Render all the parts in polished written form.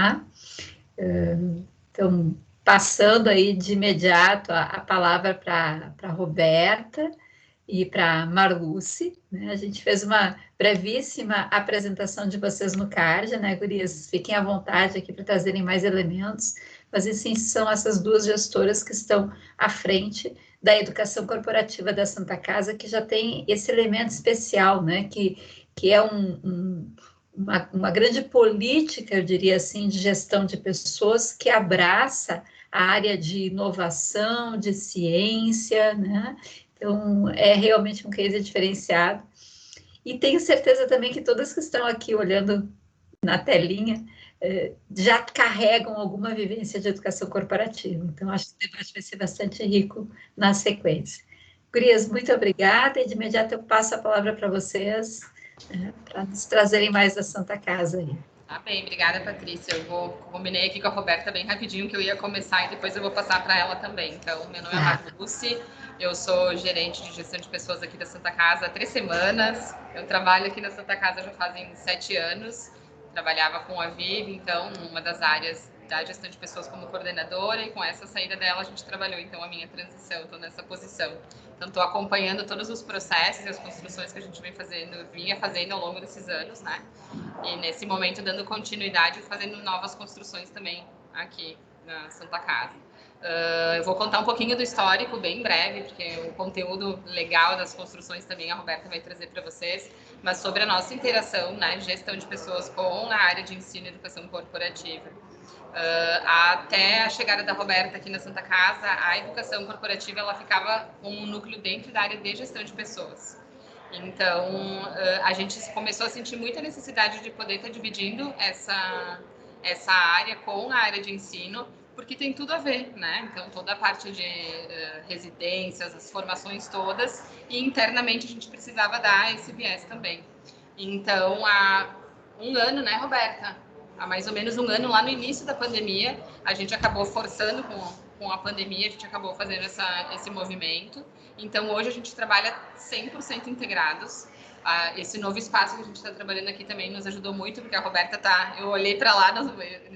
tá? Então, passando aí de imediato a palavra para a Roberta e para a Marluce, né? A gente fez uma brevíssima apresentação de vocês no card, né, gurias? Fiquem à vontade aqui para trazerem mais elementos, mas sim, são essas duas gestoras que estão à frente da educação corporativa da Santa Casa, que já tem esse elemento especial, né, que é uma grande política, eu diria assim, de gestão de pessoas que abraça a área de inovação, de ciência, né? Então, é realmente um case diferenciado. E tenho certeza também que todas que estão aqui olhando na telinha já carregam alguma vivência de educação corporativa. Então, acho que o debate vai ser bastante rico na sequência. Gurias, muito obrigada. E de imediato eu passo a palavra para vocês, para nos trazerem mais da Santa Casa aí. Tá bem, obrigada, Patrícia. Combinei aqui com a Roberta bem rapidinho que eu ia começar e depois eu vou passar para ela também. Então, meu nome é Marluce, eu sou gerente de gestão de pessoas aqui da Santa Casa há 3 semanas. Eu trabalho aqui na Santa Casa já fazem 7 anos. Trabalhava com a Viv, então, numa das áreas da gestão de pessoas como coordenadora, e com essa saída dela a gente trabalhou, então, a minha transição, estou nessa posição. Então, estou acompanhando todos os processos e as construções que a gente vinha fazendo ao longo desses anos, né? E nesse momento dando continuidade e fazendo novas construções também aqui na Santa Casa. Eu vou contar um pouquinho do histórico, bem breve, porque o conteúdo legal das construções também a Roberta vai trazer para vocês, mas sobre a nossa interação, né, gestão de pessoas com a área de ensino e educação corporativa. Até a chegada da Roberta aqui na Santa Casa, a educação corporativa ela ficava como um núcleo dentro da área de gestão de pessoas. Então, a gente começou a sentir muita necessidade de poder estar dividindo essa área com a área de ensino, porque tem tudo a ver, né? Então, toda a parte de residências, as formações todas, e internamente a gente precisava dar esse viés também. Então, há um ano, né, Roberta? Há mais ou menos um ano, lá no início da pandemia, a gente acabou forçando com a pandemia, a gente acabou fazendo esse movimento. Então, hoje a gente trabalha 100% integrados. Esse novo espaço que a gente está trabalhando aqui também nos ajudou muito, porque a Roberta tá... Eu olhei para lá,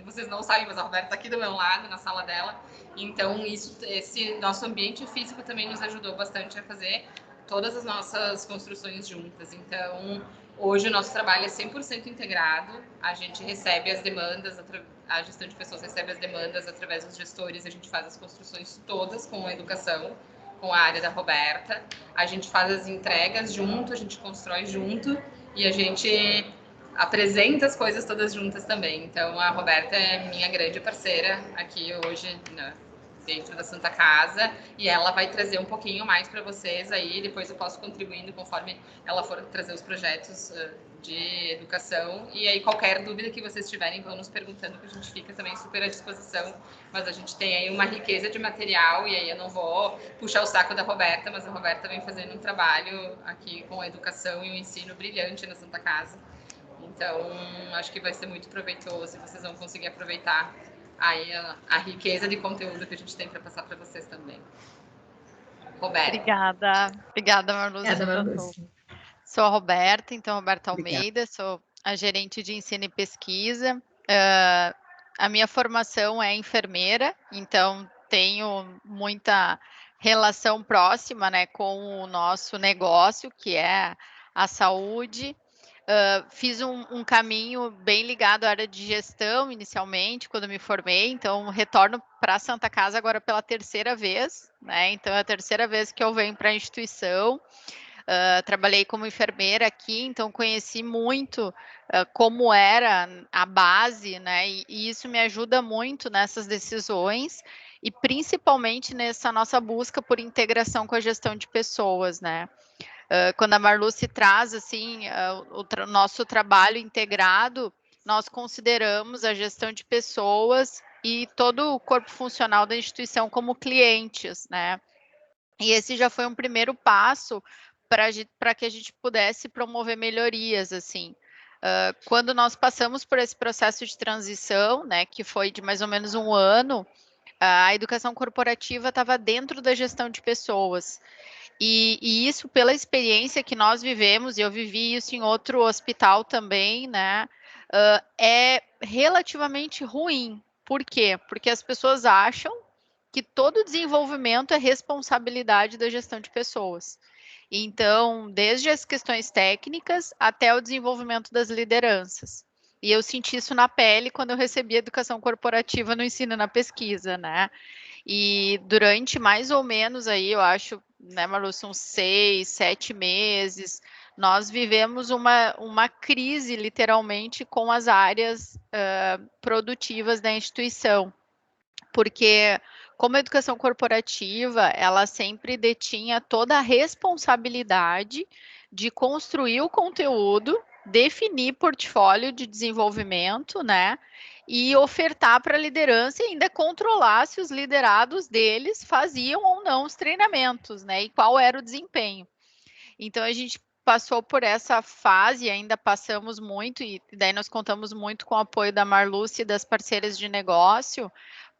vocês não sabem, mas a Roberta está aqui do meu lado, na sala dela. Então, esse nosso ambiente físico também nos ajudou bastante a fazer todas as nossas construções juntas. Então, hoje o nosso trabalho é 100% integrado. A gente recebe as demandas, a gestão de pessoas recebe as demandas através dos gestores, a gente faz as construções todas com a educação, com a área da Roberta, a gente faz as entregas junto, a gente constrói junto e a gente apresenta as coisas todas juntas também. Então, a Roberta é minha grande parceira aqui hoje, né, dentro da Santa Casa, e ela vai trazer um pouquinho mais para vocês aí, depois eu posso contribuindo conforme ela for trazer os projetos de educação, e aí qualquer dúvida que vocês tiverem vão nos perguntando, que a gente fica também super à disposição, mas a gente tem aí uma riqueza de material, e aí eu não vou puxar o saco da Roberta, mas a Roberta vem fazendo um trabalho aqui com a educação e o ensino brilhante na Santa Casa, então acho que vai ser muito proveitoso e vocês vão conseguir aproveitar aí a riqueza de conteúdo que a gente tem para passar para vocês também. Roberta. Obrigada, Marluce. Sou a Roberta, então, Roberta Almeida, sou a gerente de ensino e pesquisa. A minha formação é enfermeira, então tenho muita relação próxima, né, com o nosso negócio, que é a saúde. Fiz um caminho bem ligado à área de gestão inicialmente, quando me formei, então retorno para a Santa Casa agora pela 3ª vez, né? Então é a 3ª vez que eu venho para a instituição. Trabalhei como enfermeira aqui, então conheci muito como era a base, né? E isso me ajuda muito nessas decisões e principalmente nessa nossa busca por integração com a gestão de pessoas, né? Quando a Marluce traz assim o nosso trabalho integrado, nós consideramos a gestão de pessoas e todo o corpo funcional da instituição como clientes, né? E esse já foi um primeiro passo para que a gente pudesse promover melhorias, assim. Quando nós passamos por esse processo de transição, né, que foi de mais ou menos um ano, a educação corporativa estava dentro da gestão de pessoas. E isso pela experiência que nós vivemos, e eu vivi isso em outro hospital também, né? É relativamente ruim. Por quê? Porque as pessoas acham que todo desenvolvimento é responsabilidade da gestão de pessoas. Então, desde as questões técnicas até o desenvolvimento das lideranças. E eu senti isso na pele quando eu recebi educação corporativa no ensino e na pesquisa, né? E durante mais ou menos aí, eu acho, né, Malu, são 6, 7 meses, nós vivemos uma crise, literalmente, com as áreas produtivas da instituição. Porque, como a educação corporativa, ela sempre detinha toda a responsabilidade de construir o conteúdo, definir portfólio de desenvolvimento, né? E ofertar para a liderança e ainda controlar se os liderados deles faziam ou não os treinamentos, né? E qual era o desempenho. Então, a gente passou por essa fase, ainda passamos muito, e daí nós contamos muito com o apoio da Marluce e das parceiras de negócio,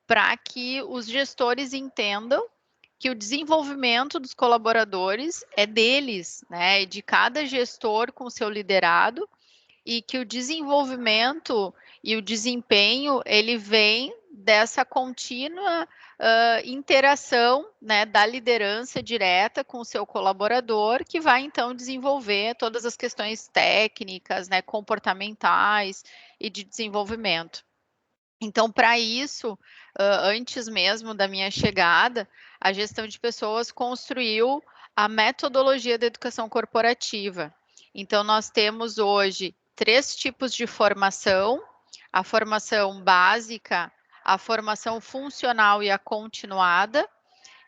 para que os gestores entendam que o desenvolvimento dos colaboradores é deles, né? De cada gestor com seu liderado, e que o desenvolvimento e o desempenho ele vem dessa contínua interação, né, da liderança direta com o seu colaborador, que vai então desenvolver todas as questões técnicas, né, comportamentais e de desenvolvimento. Então, para isso, antes mesmo da minha chegada, a gestão de pessoas construiu a metodologia da educação corporativa. Então, nós temos hoje 3 tipos de formação: a formação básica, a formação funcional e a continuada.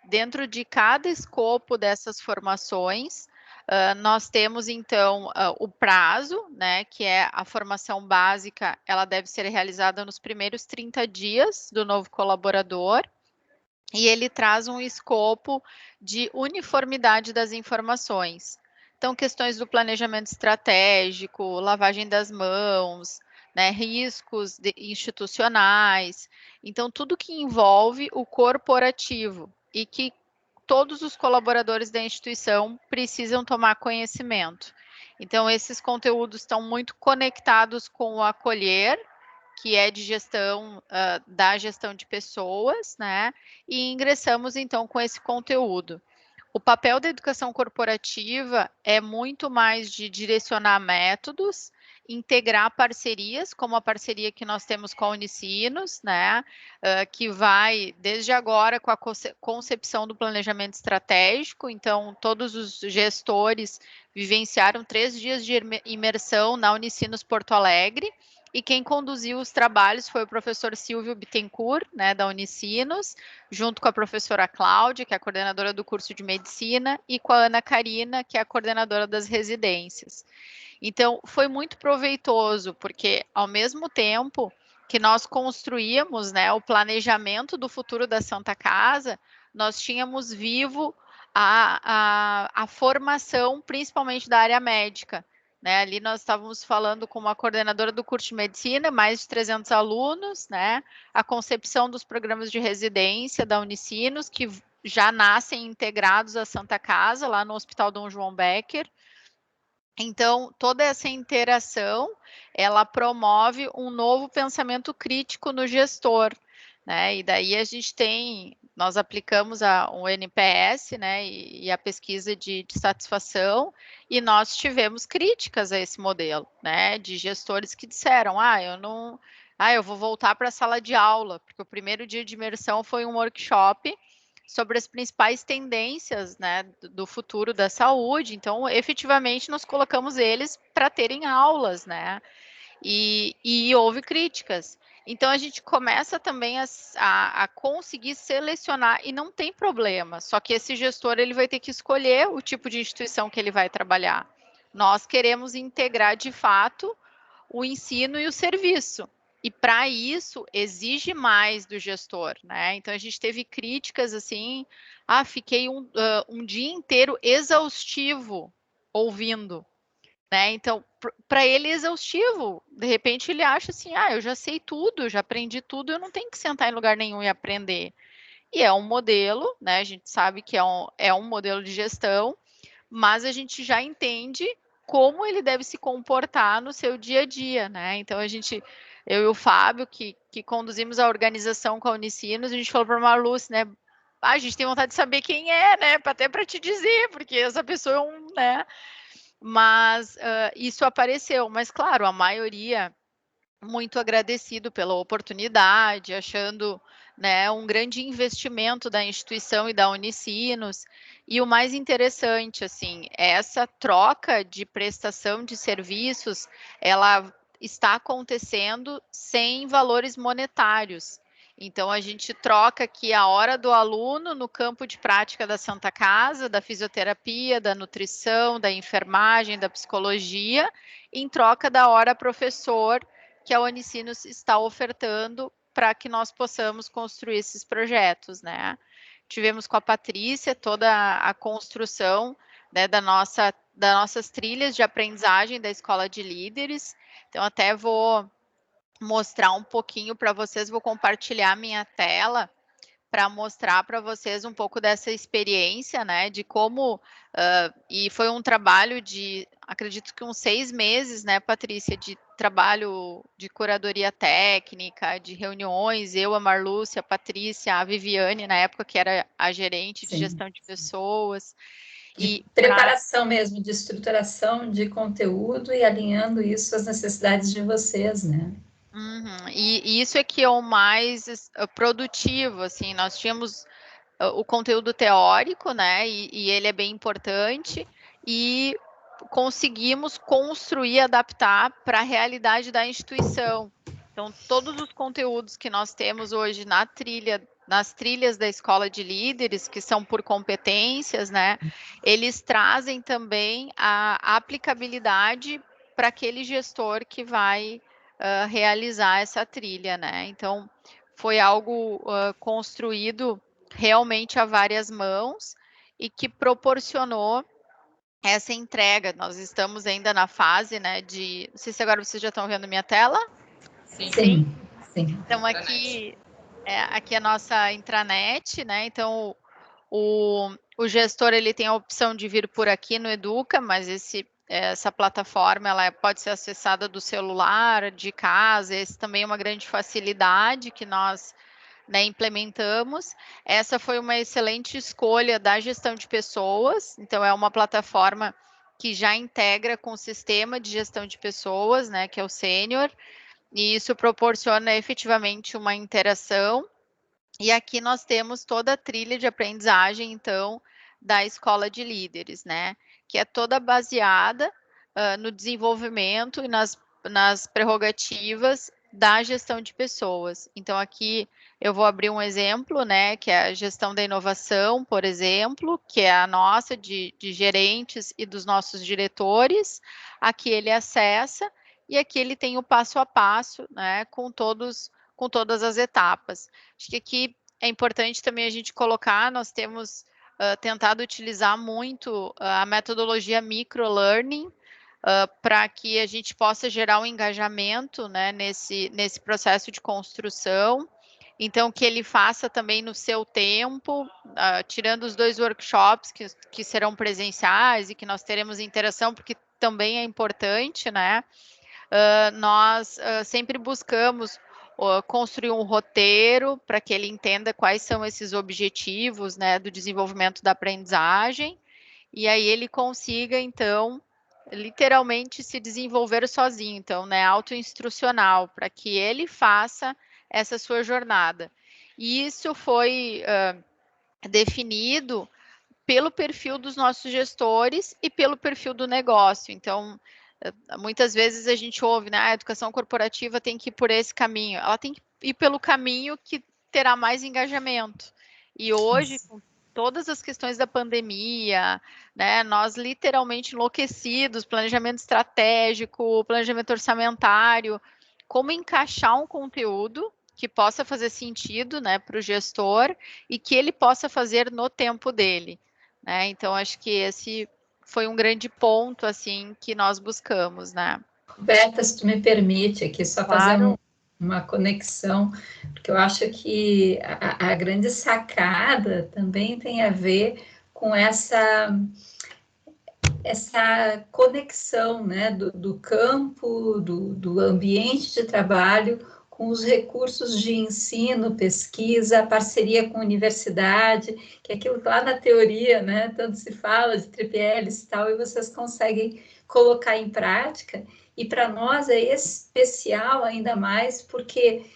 Dentro de cada escopo dessas formações, nós temos, então, o prazo, né, que é a formação básica, ela deve ser realizada nos primeiros 30 dias do novo colaborador, e ele traz um escopo de uniformidade das informações. Então, questões do planejamento estratégico, lavagem das mãos, né, riscos institucionais. Então, tudo que envolve o corporativo e que todos os colaboradores da instituição precisam tomar conhecimento. Então, esses conteúdos estão muito conectados com o acolher, que é de gestão, da gestão de pessoas, né? E ingressamos, então, com esse conteúdo. O papel da educação corporativa é muito mais de direcionar métodos, integrar parcerias, como a parceria que nós temos com a Unicinos, né? Que vai desde agora com a concepção do planejamento estratégico. Então, todos os gestores vivenciaram 3 dias de imersão na Unicinos Porto Alegre. E quem conduziu os trabalhos foi o professor Silvio Bittencourt, né, da Unicinos, junto com a professora Cláudia, que é a coordenadora do curso de medicina, e com a Ana Karina, que é a coordenadora das residências. Então, foi muito proveitoso, porque ao mesmo tempo que nós construíamos, né, o planejamento do futuro da Santa Casa, nós tínhamos vivo a formação, principalmente da área médica. Né, ali nós estávamos falando com uma coordenadora do curso de medicina, mais de 300 alunos, né, a concepção dos programas de residência da Unicinos, que já nascem integrados à Santa Casa, lá no Hospital Dom João Becker. Então, toda essa interação, ela promove um novo pensamento crítico no gestor, né? E daí a gente nós aplicamos um NPS, né? E a pesquisa de satisfação, e nós tivemos críticas a esse modelo, né? De gestores que disseram, eu vou voltar para a sala de aula, porque o primeiro dia de imersão foi um workshop sobre as principais tendências, né, do futuro da saúde. Então, efetivamente, nós colocamos eles para terem aulas, né? E houve críticas. Então, a gente começa também a conseguir selecionar, e não tem problema, só que esse gestor ele vai ter que escolher o tipo de instituição que ele vai trabalhar. Nós queremos integrar, de fato, o ensino e o serviço. E para isso exige mais do gestor, né? Então a gente teve críticas assim, fiquei um dia inteiro exaustivo ouvindo, né? Então para ele é exaustivo. De repente ele acha assim, eu já sei tudo, já aprendi tudo, eu não tenho que sentar em lugar nenhum e aprender. e é um modelo, né? A gente sabe que é um modelo de gestão, mas a gente já entende como ele deve se comportar no seu dia a dia, né? Então, eu e o Fábio, que conduzimos a organização com a Unicinos, a gente falou para a Marluce, né? A gente tem vontade de saber quem é, né? Até para te dizer, porque essa pessoa é um, né? Mas isso apareceu. Mas, claro, a maioria muito agradecido pela oportunidade, achando, né, um grande investimento da instituição e da Unicinos. E o mais interessante, assim, essa troca de prestação de serviços, ela está acontecendo sem valores monetários. Então, a gente troca aqui a hora do aluno no campo de prática da Santa Casa, da fisioterapia, da nutrição, da enfermagem, da psicologia, em troca da hora professor, que a Unicinos está ofertando para que nós possamos construir esses projetos, né? Tivemos com a Patrícia toda a construção, né, das nossas trilhas de aprendizagem da Escola de Líderes. Então, até vou mostrar um pouquinho para vocês, vou compartilhar minha tela para mostrar para vocês um pouco dessa experiência, né, de como, e foi um trabalho de, acredito que uns 6 meses, né, Patrícia, de trabalho de curadoria técnica, de reuniões, eu, a Marlúcia, a Patrícia, a Viviane, na época que era a gerente de gestão de pessoas. De preparação mesmo, de estruturação de conteúdo e alinhando isso às necessidades de vocês, né? Uhum. E isso é que é o mais produtivo, assim, nós tínhamos o conteúdo teórico, né, e ele é bem importante, e conseguimos construir, adaptar para a realidade da instituição. Então, todos os conteúdos que nós temos hoje nas trilhas da Escola de Líderes, que são por competências, né, eles trazem também a aplicabilidade para aquele gestor que vai realizar essa trilha, né? Então, foi algo construído realmente a várias mãos e que proporcionou essa entrega. Nós estamos ainda na fase, né, de... Não sei se agora vocês já estão vendo minha tela. Sim. Então, aqui é a nossa intranet, né? Então, o gestor, ele tem a opção de vir por aqui no Educa, mas essa plataforma, ela pode ser acessada do celular, de casa. Esse também é uma grande facilidade que nós, né, implementamos. Essa foi uma excelente escolha da gestão de pessoas, então é uma plataforma que já integra com o sistema de gestão de pessoas, né, que é o Sênior, e isso proporciona efetivamente uma interação. E aqui nós temos toda a trilha de aprendizagem, então, da Escola de Líderes, né, que é toda baseada no desenvolvimento e nas prerrogativas da gestão de pessoas. Então, aqui eu vou abrir um exemplo, né, que é a gestão da inovação, por exemplo, que é a nossa, de gerentes e dos nossos diretores. Aqui ele acessa e aqui ele tem o passo a passo, né, com todas as etapas. Acho que aqui é importante também a gente colocar, nós temos tentado utilizar muito a metodologia microlearning, para que a gente possa gerar um engajamento, né, nesse processo de construção. Então, que ele faça também no seu tempo, tirando os 2 workshops que serão presenciais e que nós teremos interação, porque também é importante, né? Nós sempre buscamos construir um roteiro para que ele entenda quais são esses objetivos, né, do desenvolvimento da aprendizagem, e aí ele consiga, então, literalmente se desenvolver sozinho, então, né, autoinstrucional, para que ele faça essa sua jornada. E isso foi definido pelo perfil dos nossos gestores e pelo perfil do negócio. Então, muitas vezes a gente ouve, né, a educação corporativa tem que ir por esse caminho. Ela tem que ir pelo caminho que terá mais engajamento. E hoje, com todas as questões da pandemia, né, nós literalmente enlouquecidos, planejamento estratégico, planejamento orçamentário, como encaixar um conteúdo que possa fazer sentido, né, para o gestor e que ele possa fazer no tempo dele, né? Então, acho que esse foi um grande ponto, assim, que nós buscamos, né? Roberta, se tu me permite aqui só Claro. uma conexão, porque eu acho que a grande sacada também tem a ver com essa conexão, né, do campo, do ambiente de trabalho com os recursos de ensino, pesquisa, parceria com a universidade, que é aquilo que lá na teoria, né, tanto se fala de tripielis e tal, e vocês conseguem colocar em prática, e para nós é especial ainda mais, porque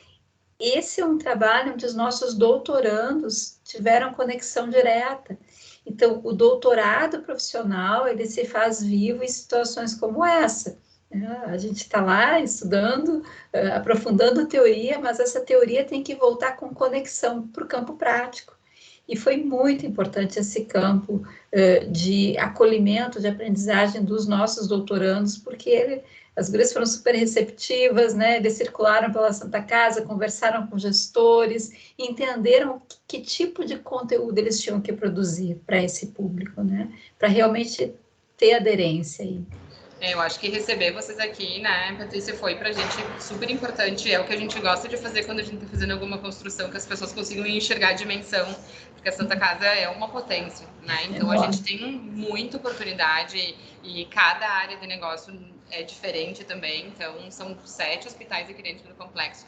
esse é um trabalho onde os nossos doutorandos tiveram conexão direta. Então, o doutorado profissional, ele se faz vivo em situações como essa. A gente está lá estudando, aprofundando a teoria, mas essa teoria tem que voltar com conexão para o campo prático. E foi muito importante esse campo de acolhimento, de aprendizagem dos nossos doutorandos, porque as gurias foram super receptivas, né? Eles circularam pela Santa Casa, conversaram com gestores, entenderam que tipo de conteúdo eles tinham que produzir para esse público, né? Para realmente ter aderência aí. Eu acho que receber vocês aqui, né, Patrícia, foi pra gente super importante. É o que a gente gosta de fazer quando a gente tá fazendo alguma construção, que as pessoas consigam enxergar a dimensão, porque a Santa Casa é uma potência, né? Então a gente tem muita oportunidade e cada área de negócio é diferente também. Então são 7 hospitais aqui dentro do complexo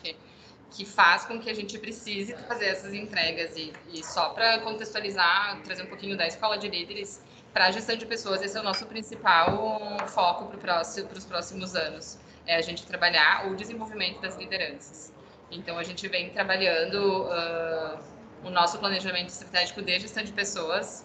que faz com que a gente precise fazer essas entregas. E só para contextualizar, trazer um pouquinho da Escola de Líderes, para a gestão de pessoas, esse é o nosso principal foco para os próximos anos. É a gente trabalhar o desenvolvimento das lideranças. Então, a gente vem trabalhando o nosso planejamento estratégico de gestão de pessoas.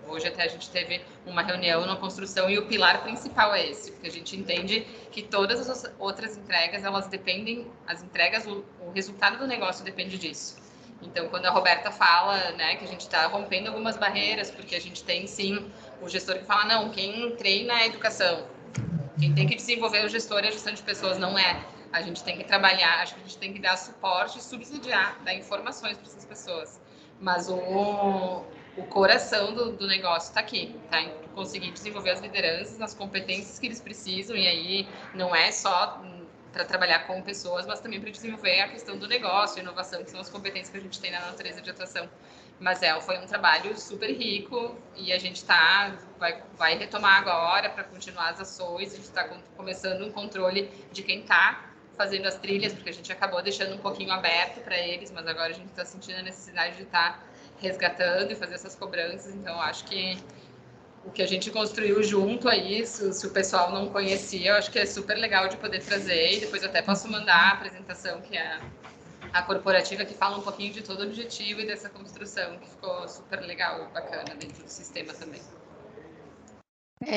Hoje até a gente teve uma reunião na construção e o pilar principal é esse, porque a gente entende que todas as outras entregas, elas dependem, as entregas, o resultado do negócio depende disso. Então, quando a Roberta fala, né, que a gente está rompendo algumas barreiras, porque a gente tem, sim, o gestor que fala, não, quem treina é a educação, quem tem que desenvolver o gestor é a gestão de pessoas, não é. A gente tem que trabalhar, acho que a gente tem que dar suporte, subsidiar, dar informações para essas pessoas. Mas o coração do negócio está aqui, tá? Em conseguir desenvolver as lideranças nas competências que eles precisam, e aí não é só para trabalhar com pessoas, mas também para desenvolver a questão do negócio, inovação, que são as competências que a gente tem na natureza de atuação. Mas foi um trabalho super rico e a gente vai retomar agora para continuar as ações. A gente está começando um controle de quem está fazendo as trilhas, porque a gente acabou deixando um pouquinho aberto para eles, mas agora a gente está sentindo a necessidade de estar resgatando e fazer essas cobranças. Então, acho que o que a gente construiu junto aí, se o pessoal não conhecia, eu acho que é super legal de poder trazer, e depois até posso mandar a apresentação, que é a corporativa, que fala um pouquinho de todo o objetivo e dessa construção, que ficou super legal e bacana dentro do sistema também.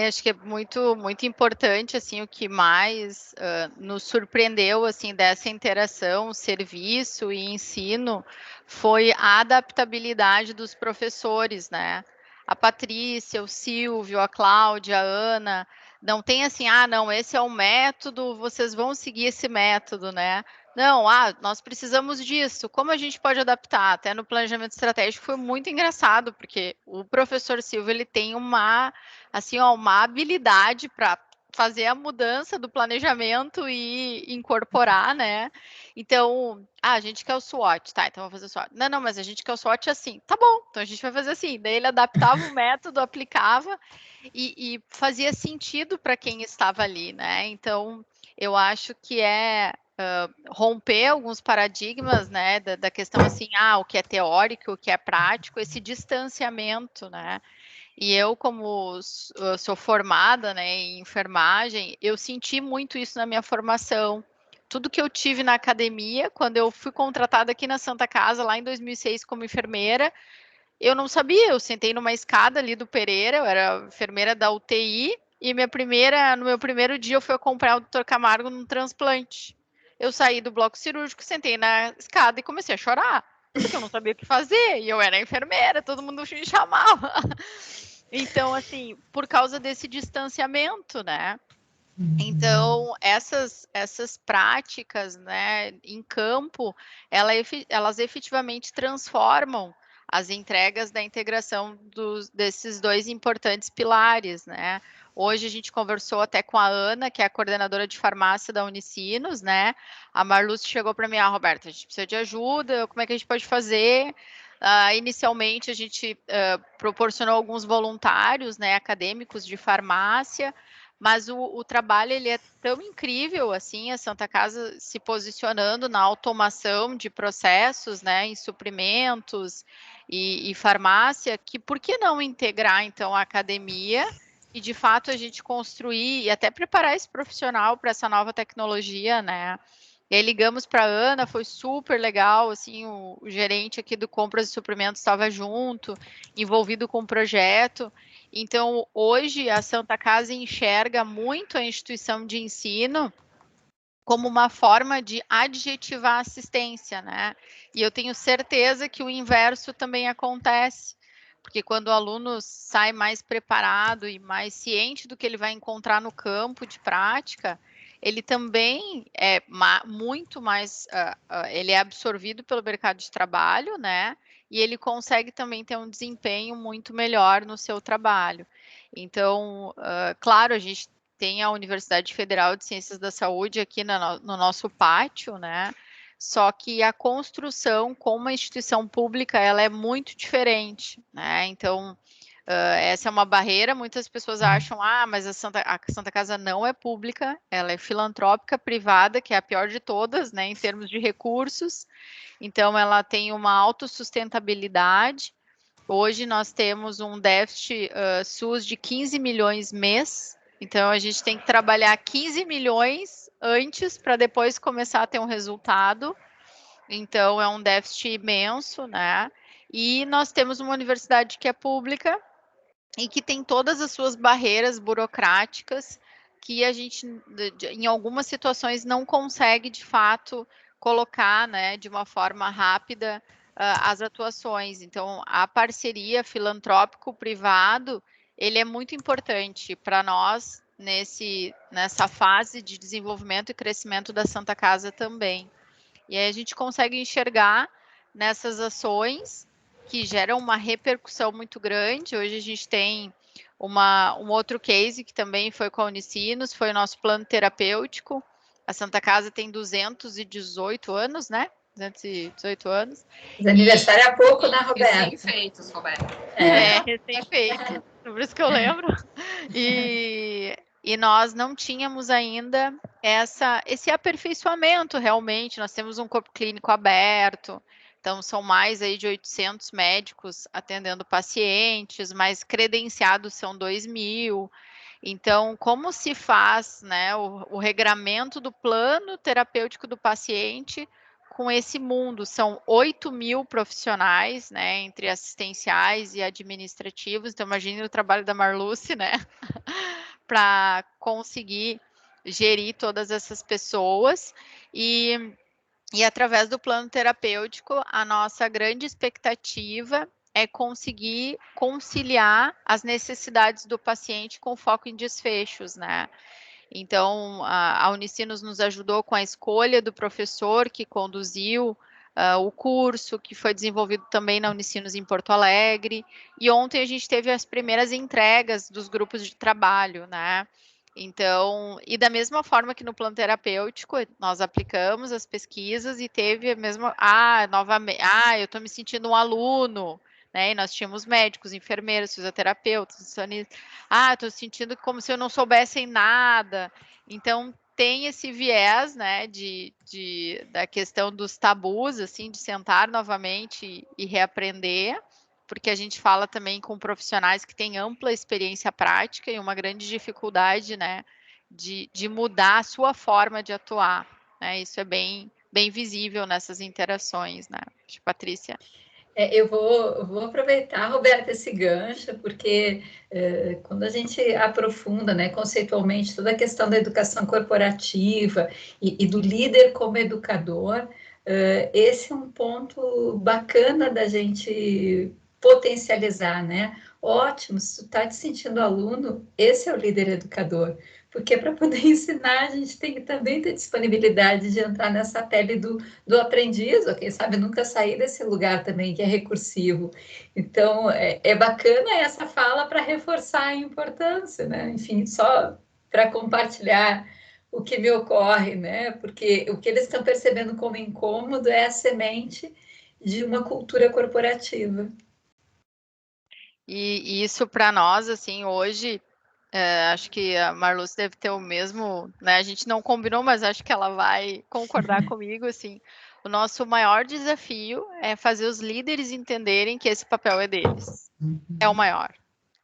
Acho que é muito, muito importante, assim, o que mais nos surpreendeu, assim, dessa interação, serviço e ensino, foi a adaptabilidade dos professores, né? A Patrícia, o Silvio, a Cláudia, a Ana, não tem assim, não, esse é o método, vocês vão seguir esse método, né? Não, nós precisamos disso, como a gente pode adaptar? Até no planejamento estratégico foi muito engraçado, porque o professor Silvio, ele tem uma habilidade para fazer a mudança do planejamento e incorporar, né? Então, a gente quer o SWOT, tá? Então vamos fazer o SWOT. Não, mas a gente quer o SWOT assim. Tá bom, então a gente vai fazer assim. Daí ele adaptava o método, aplicava e fazia sentido para quem estava ali, né? Então, eu acho que romper alguns paradigmas, né, da questão assim, o que é teórico, o que é prático, esse distanciamento, né? E eu, como sou formada, né, em enfermagem, eu senti muito isso na minha formação. Tudo que eu tive na academia, quando eu fui contratada aqui na Santa Casa, lá em 2006, como enfermeira, eu não sabia. Eu sentei numa escada ali do Pereira, eu era enfermeira da UTI, e no meu primeiro dia eu fui acompanhar o Dr. Camargo num transplante. Eu saí do bloco cirúrgico, sentei na escada e comecei a chorar, porque eu não sabia o que fazer, e eu era enfermeira, todo mundo me chamava. Então, assim, por causa desse distanciamento, né? Então, essas práticas, né, em campo, elas efetivamente transformam as entregas da integração desses dois importantes pilares, né? Hoje a gente conversou até com a Ana, que é a coordenadora de farmácia da Unicinos, né? A Marluce chegou para mim, Roberta, a gente precisa de ajuda, como é que a gente pode fazer? Inicialmente a gente proporcionou alguns voluntários, né, acadêmicos de farmácia, mas o trabalho ele é tão incrível, assim, a Santa Casa se posicionando na automação de processos, né, em suprimentos e farmácia, que por que não integrar, então, a academia e, de fato, a gente construir e até preparar esse profissional para essa nova tecnologia, né? E aí ligamos para a Ana, foi super legal, assim, o gerente aqui do Compras e Suprimentos estava junto, envolvido com o projeto. Então, hoje, a Santa Casa enxerga muito a instituição de ensino como uma forma de adjetivar a assistência, né? E eu tenho certeza que o inverso também acontece, porque quando o aluno sai mais preparado e mais ciente do que ele vai encontrar no campo de prática, ele também é muito mais, ele é absorvido pelo mercado de trabalho, né? E ele consegue também ter um desempenho muito melhor no seu trabalho. Então, claro, a gente tem a Universidade Federal de Ciências da Saúde aqui no nosso pátio, né? Só que a construção com uma instituição pública, ela é muito diferente, né? Então, essa é uma barreira, muitas pessoas acham, mas a Santa Casa não é pública, ela é filantrópica, privada, que é a pior de todas, né, em termos de recursos. Então, ela tem uma autossustentabilidade. Hoje nós temos um déficit SUS de 15 milhões mês, então a gente tem que trabalhar 15 milhões antes para depois começar a ter um resultado. Então é um déficit imenso, né? E nós temos uma universidade que é pública e que tem todas as suas barreiras burocráticas que a gente, em algumas situações, não consegue de fato colocar, né, de uma forma rápida as atuações. Então, a parceria filantrópico-privado, ele é muito importante para nós nessa fase de desenvolvimento e crescimento da Santa Casa também. E aí a gente consegue enxergar nessas ações que geram uma repercussão muito grande. Hoje a gente tem um outro case que também foi com a Unicinos, foi o nosso plano terapêutico. A Santa Casa tem 218 anos, né? 218 anos. Os aniversário há pouco, né, Roberto? Recém-feitos, Roberto. Recém-feito. Por isso que eu lembro. E nós não tínhamos ainda esse aperfeiçoamento realmente. Nós temos um corpo clínico aberto, então são mais aí de 800 médicos atendendo pacientes, mas credenciados são 2.000. Então, como se faz, né, o regramento do plano terapêutico do paciente com esse mundo? São 8.000 profissionais, né, entre assistenciais e administrativos. Então, imagine o trabalho da Marluce, né, para conseguir gerir todas essas pessoas e através do plano terapêutico, a nossa grande expectativa é conseguir conciliar as necessidades do paciente com foco em desfechos, né? Então, a Unicinos nos ajudou com a escolha do professor que conduziu o curso, que foi desenvolvido também na Unicinos em Porto Alegre, e ontem a gente teve as primeiras entregas dos grupos de trabalho, né? Então, e da mesma forma que no plano terapêutico, nós aplicamos as pesquisas e teve a mesma, novamente, eu estou me sentindo um aluno, né? E nós tínhamos médicos, enfermeiros, fisioterapeutas, nutricionistas. Estou sentindo como se eu não soubesse nada. Então, tem esse viés, né, da questão dos tabus, assim, de sentar novamente e reaprender, porque a gente fala também com profissionais que têm ampla experiência prática e uma grande dificuldade, né, de mudar a sua forma de atuar, né? Isso é bem visível nessas interações, né, Patrícia? Eu vou aproveitar, Roberta, esse gancho, porque quando a gente aprofunda, né, conceitualmente toda a questão da educação corporativa e do líder como educador, esse é um ponto bacana da gente potencializar, né? Ótimo, se tu está te sentindo aluno, esse é o líder educador, porque para poder ensinar, a gente tem que também ter disponibilidade de entrar nessa pele do aprendiz, ou quem sabe nunca sair desse lugar também, que é recursivo. Então, é bacana essa fala para reforçar a importância, né? Enfim, só para compartilhar o que me ocorre, né? Porque o que eles estão percebendo como incômodo é a semente de uma cultura corporativa. E isso para nós, assim, hoje, acho que a Marluce deve ter o mesmo, né? A gente não combinou, mas acho que ela vai concordar comigo, assim. O nosso maior desafio é fazer os líderes entenderem que esse papel é deles. É o maior.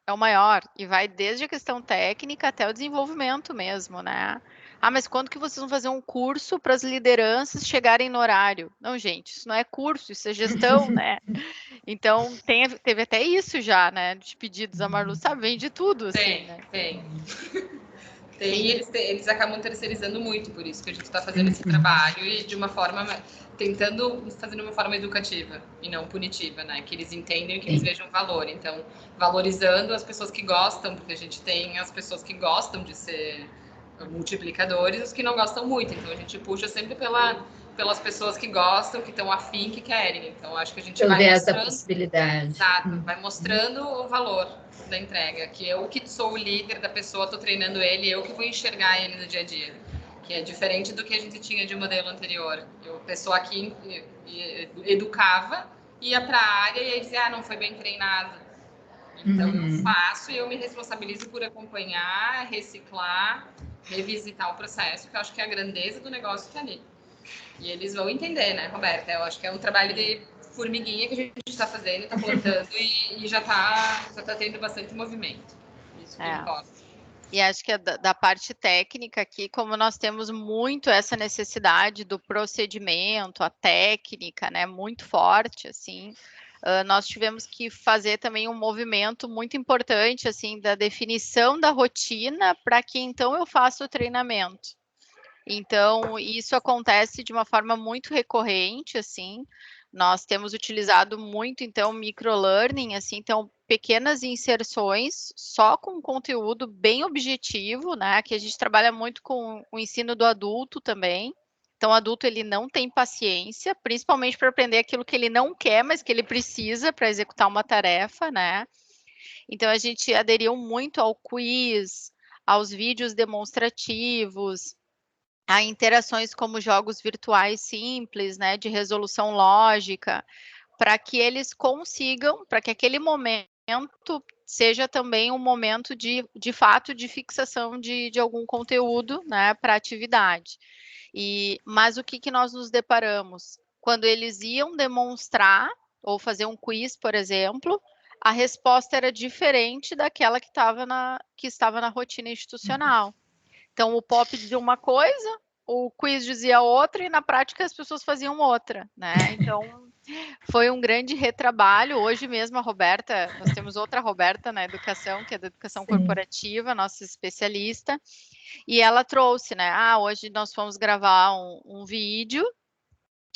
É o maior. E vai desde a questão técnica até o desenvolvimento mesmo, né? Ah, mas quando que vocês vão fazer um curso para as lideranças chegarem no horário? Não, gente, isso não é curso, isso é gestão, né? Então, teve até isso já, né? De pedidos. A Marlu sabe, vem de tudo, assim, né? Tem. E eles acabam terceirizando muito, por isso que a gente está fazendo esse trabalho e de uma forma, tentando fazer de uma forma educativa e não punitiva, né? Que eles entendam e que eles vejam valor. Então, valorizando as pessoas que gostam, porque a gente tem as pessoas que gostam de ser multiplicadores e os que não gostam muito. Então, a gente puxa sempre pelas pessoas que gostam, que estão afim, que querem. Então, acho que a gente vai mostrando da possibilidade. Exato, vai mostrando o valor da entrega, que eu que sou o líder da pessoa, estou treinando ele, eu que vou enxergar ele no dia a dia, que é diferente do que a gente tinha de modelo anterior. A pessoa aqui educava, ia para a área e ia dizer, não foi bem treinado. Então eu faço e eu me responsabilizo por acompanhar, reciclar, revisitar o processo, que eu acho que a grandeza do negócio está ali. E eles vão entender, né, Roberta? Eu acho que é um trabalho de formiguinha que a gente está fazendo, está plantando e já tá tendo bastante movimento. Isso que importa. E acho que da parte técnica aqui, como nós temos muito essa necessidade do procedimento, a técnica, né, muito forte, assim, nós tivemos que fazer também um movimento muito importante, assim, da definição da rotina para que então eu faça o treinamento. Então, isso acontece de uma forma muito recorrente, assim, nós temos utilizado muito, então, microlearning, assim, então, pequenas inserções, só com conteúdo bem objetivo, né, que a gente trabalha muito com o ensino do adulto também. Então, o adulto, ele não tem paciência, principalmente para aprender aquilo que ele não quer, mas que ele precisa para executar uma tarefa, né. Então, a gente aderiu muito ao quiz, aos vídeos demonstrativos, a interações como jogos virtuais simples, né, de resolução lógica, para que eles consigam, para que aquele momento seja também um momento de fato, de fixação de algum conteúdo, né, para a atividade. Mas o que nós nos deparamos? Quando eles iam demonstrar ou fazer um quiz, por exemplo, a resposta era diferente daquela que estava na rotina institucional. Então, o POP dizia uma coisa, o quiz dizia outra, e na prática as pessoas faziam outra, né? Então, foi um grande retrabalho. Hoje mesmo a Roberta, nós temos outra Roberta na educação, que é da educação corporativa, nossa especialista, e ela trouxe, né? Hoje nós fomos gravar um vídeo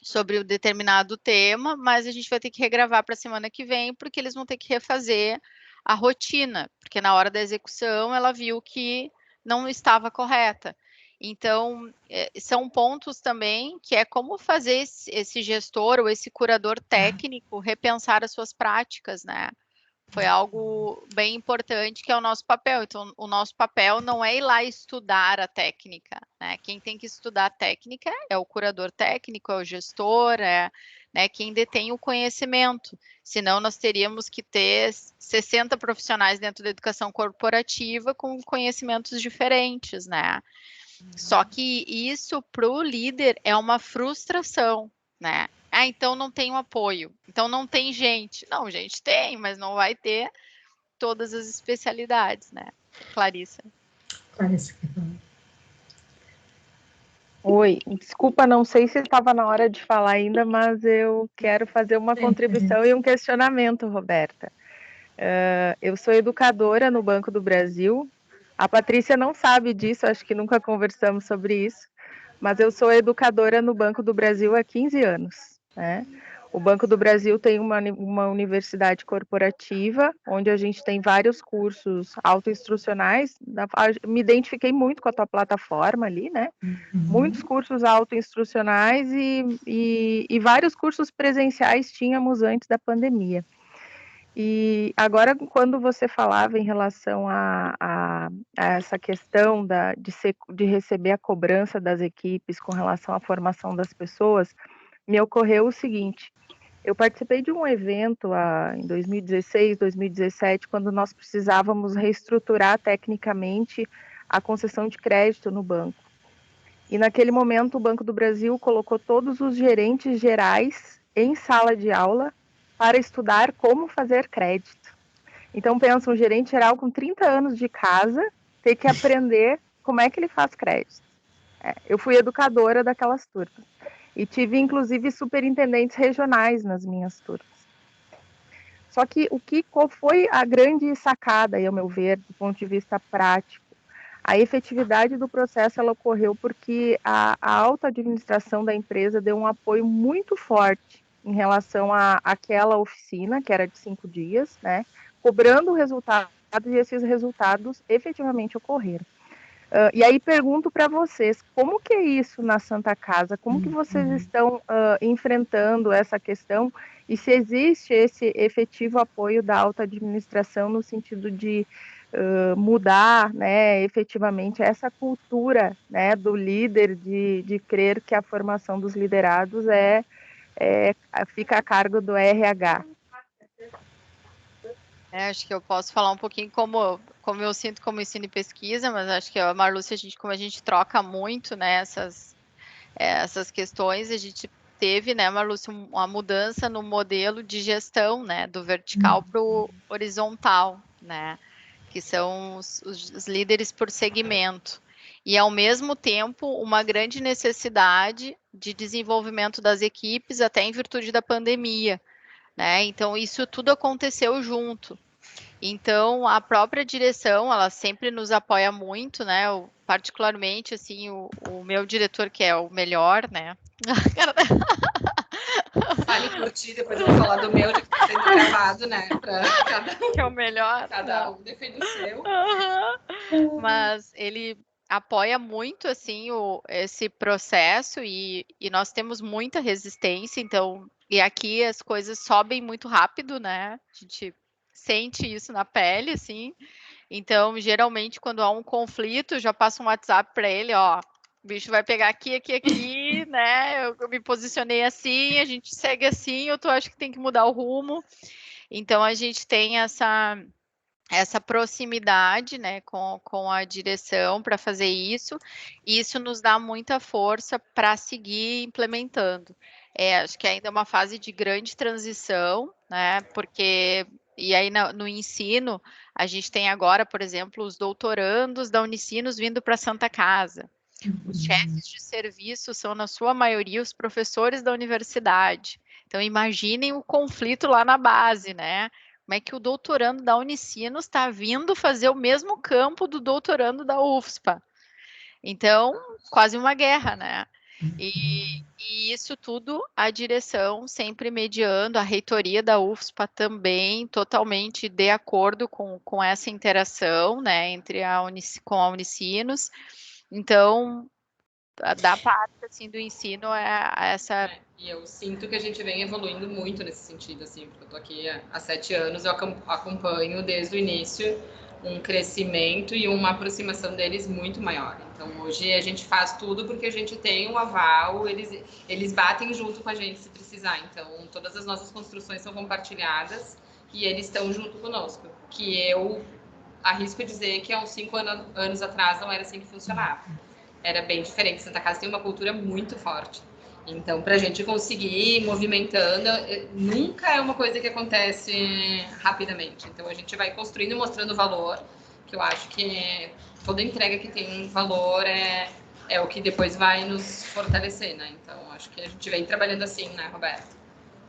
sobre um determinado tema, mas a gente vai ter que regravar para a semana que vem, porque eles vão ter que refazer a rotina, porque na hora da execução ela viu que não estava correta. Então, são pontos também que é como fazer esse gestor ou esse curador técnico repensar as suas práticas, né? Foi algo bem importante, que é o nosso papel. Então, o nosso papel não é ir lá estudar a técnica, né? Quem tem que estudar a técnica é o curador técnico, é o gestor, né, quem detém o conhecimento. Senão, nós teríamos que ter 60 profissionais dentro da educação corporativa com conhecimentos diferentes, né? Só que isso, para o líder, é uma frustração, né? Então não tem um apoio, então não tem gente. Não, gente tem, mas não vai ter todas as especialidades, né? Clarissa. Oi, desculpa, não sei se estava na hora de falar ainda, mas eu quero fazer uma contribuição e um questionamento, Roberta. Eu sou educadora no Banco do Brasil. A Patrícia não sabe disso, acho que nunca conversamos sobre isso, mas eu sou educadora no Banco do Brasil há 15 anos, né? O Banco do Brasil tem uma universidade corporativa, onde a gente tem vários cursos autoinstrucionais. Me identifiquei muito com a tua plataforma ali, né? Muitos cursos autoinstrucionais e vários cursos presenciais tínhamos antes da pandemia. E agora, quando você falava em relação a essa questão de receber a cobrança das equipes com relação à formação das pessoas, me ocorreu o seguinte: eu participei de um evento em 2016, 2017, quando nós precisávamos reestruturar tecnicamente a concessão de crédito no banco. E naquele momento o Banco do Brasil colocou todos os gerentes gerais em sala de aula para estudar como fazer crédito. Então pensa, um gerente geral com 30 anos de casa ter que aprender como é que ele faz crédito. Eu fui educadora daquelas turmas. E tive, inclusive, superintendentes regionais nas minhas turmas. Só que qual foi a grande sacada, ao meu ver, do ponto de vista prático? A efetividade do processo ela ocorreu porque a alta administração da empresa deu um apoio muito forte em relação àquela oficina, que era de 5 dias, né, cobrando resultados, e esses resultados efetivamente ocorreram. E aí pergunto para vocês, como que é isso na Santa Casa? Como que vocês estão enfrentando essa questão? E se existe esse efetivo apoio da alta administração no sentido de mudar, né, efetivamente essa cultura, né, do líder de crer que a formação dos liderados fica a cargo do RH? Acho que eu posso falar um pouquinho como eu sinto como ensino e pesquisa, mas acho que a Marlúcia, como a gente troca muito, né, essas questões, a gente teve, né, Marlúcia, uma mudança no modelo de gestão, né, do vertical para o horizontal, né, que são os líderes por segmento. E, ao mesmo tempo, uma grande necessidade de desenvolvimento das equipes, até em virtude da pandemia, né? Então, isso tudo aconteceu junto. Então, a própria direção, ela sempre nos apoia muito, né? Particularmente, assim, o meu diretor, que é o melhor, né? Fale por ti, depois eu vou falar do meu, que está sendo gravado, né? Para que é o melhor. Cada um defende o seu. Mas ele apoia muito, assim, esse processo e nós temos muita resistência, então, e aqui as coisas sobem muito rápido, né? A gente sente isso na pele, assim. Então, geralmente, quando há um conflito, já passa um WhatsApp para ele, ó, o bicho vai pegar aqui, né? Eu me posicionei assim, a gente segue assim, eu acho que tem que mudar o rumo. Então, a gente tem essa proximidade, né, com a direção para fazer isso, e isso nos dá muita força para seguir implementando. Acho que ainda é uma fase de grande transição, né, porque, e aí no ensino, a gente tem agora, por exemplo, os doutorandos da Unicinos vindo para a Santa Casa. Os chefes de serviço são, na sua maioria, os professores da universidade. Então, imaginem o conflito lá na base, né? Como é que o doutorando da Unicinos está vindo fazer o mesmo campo do doutorando da UFSPA? Então, quase uma guerra, né? E isso tudo, a direção sempre mediando, a reitoria da UFSPA também totalmente de acordo com essa interação, né, entre com a Unicinos. Então, da parte, assim, do ensino essa... E eu sinto que a gente vem evoluindo muito nesse sentido, assim, porque eu tô aqui há 7 anos, eu acompanho desde o início um crescimento e uma aproximação deles muito maior. Então, hoje a gente faz tudo porque a gente tem um aval, eles batem junto com a gente se precisar. Então, todas as nossas construções são compartilhadas e eles estão junto conosco. Que eu arrisco dizer que há uns 5 anos atrás não era assim que funcionava. Era bem diferente. Santa Casa tem uma cultura muito forte. Então, para a gente conseguir ir movimentando, nunca é uma coisa que acontece rapidamente. Então, a gente vai construindo e mostrando valor, que eu acho que toda entrega que tem valor é o que depois vai nos fortalecer, né? Então, acho que a gente vem trabalhando assim, né, Roberto?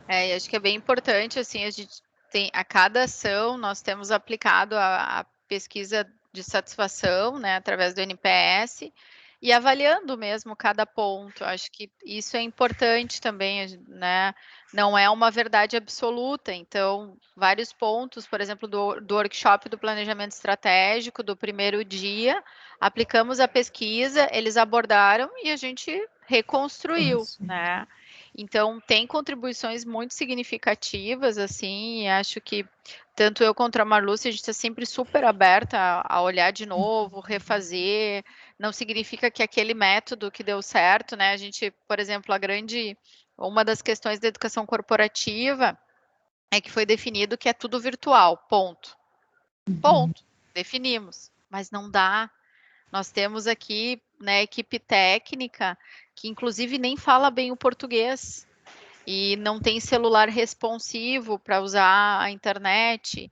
E acho que é bem importante, assim, a gente tem, a cada ação, nós temos aplicado a pesquisa de satisfação, né, através do NPS, e avaliando mesmo cada ponto. Acho que isso é importante também, né? Não é uma verdade absoluta. Então, vários pontos, por exemplo, do workshop do planejamento estratégico, do primeiro dia, aplicamos a pesquisa, eles abordaram e a gente reconstruiu, né? Então, tem contribuições muito significativas, assim, e acho que tanto eu quanto a Marluce, a gente está sempre super aberta a olhar de novo, refazer. Não significa que aquele método que deu certo, né? A gente, por exemplo, uma das questões da educação corporativa é que foi definido que é tudo virtual, ponto. Ponto. Definimos. Mas não dá. Nós temos aqui, né, equipe técnica que inclusive nem fala bem o português e não tem celular responsivo para usar a internet.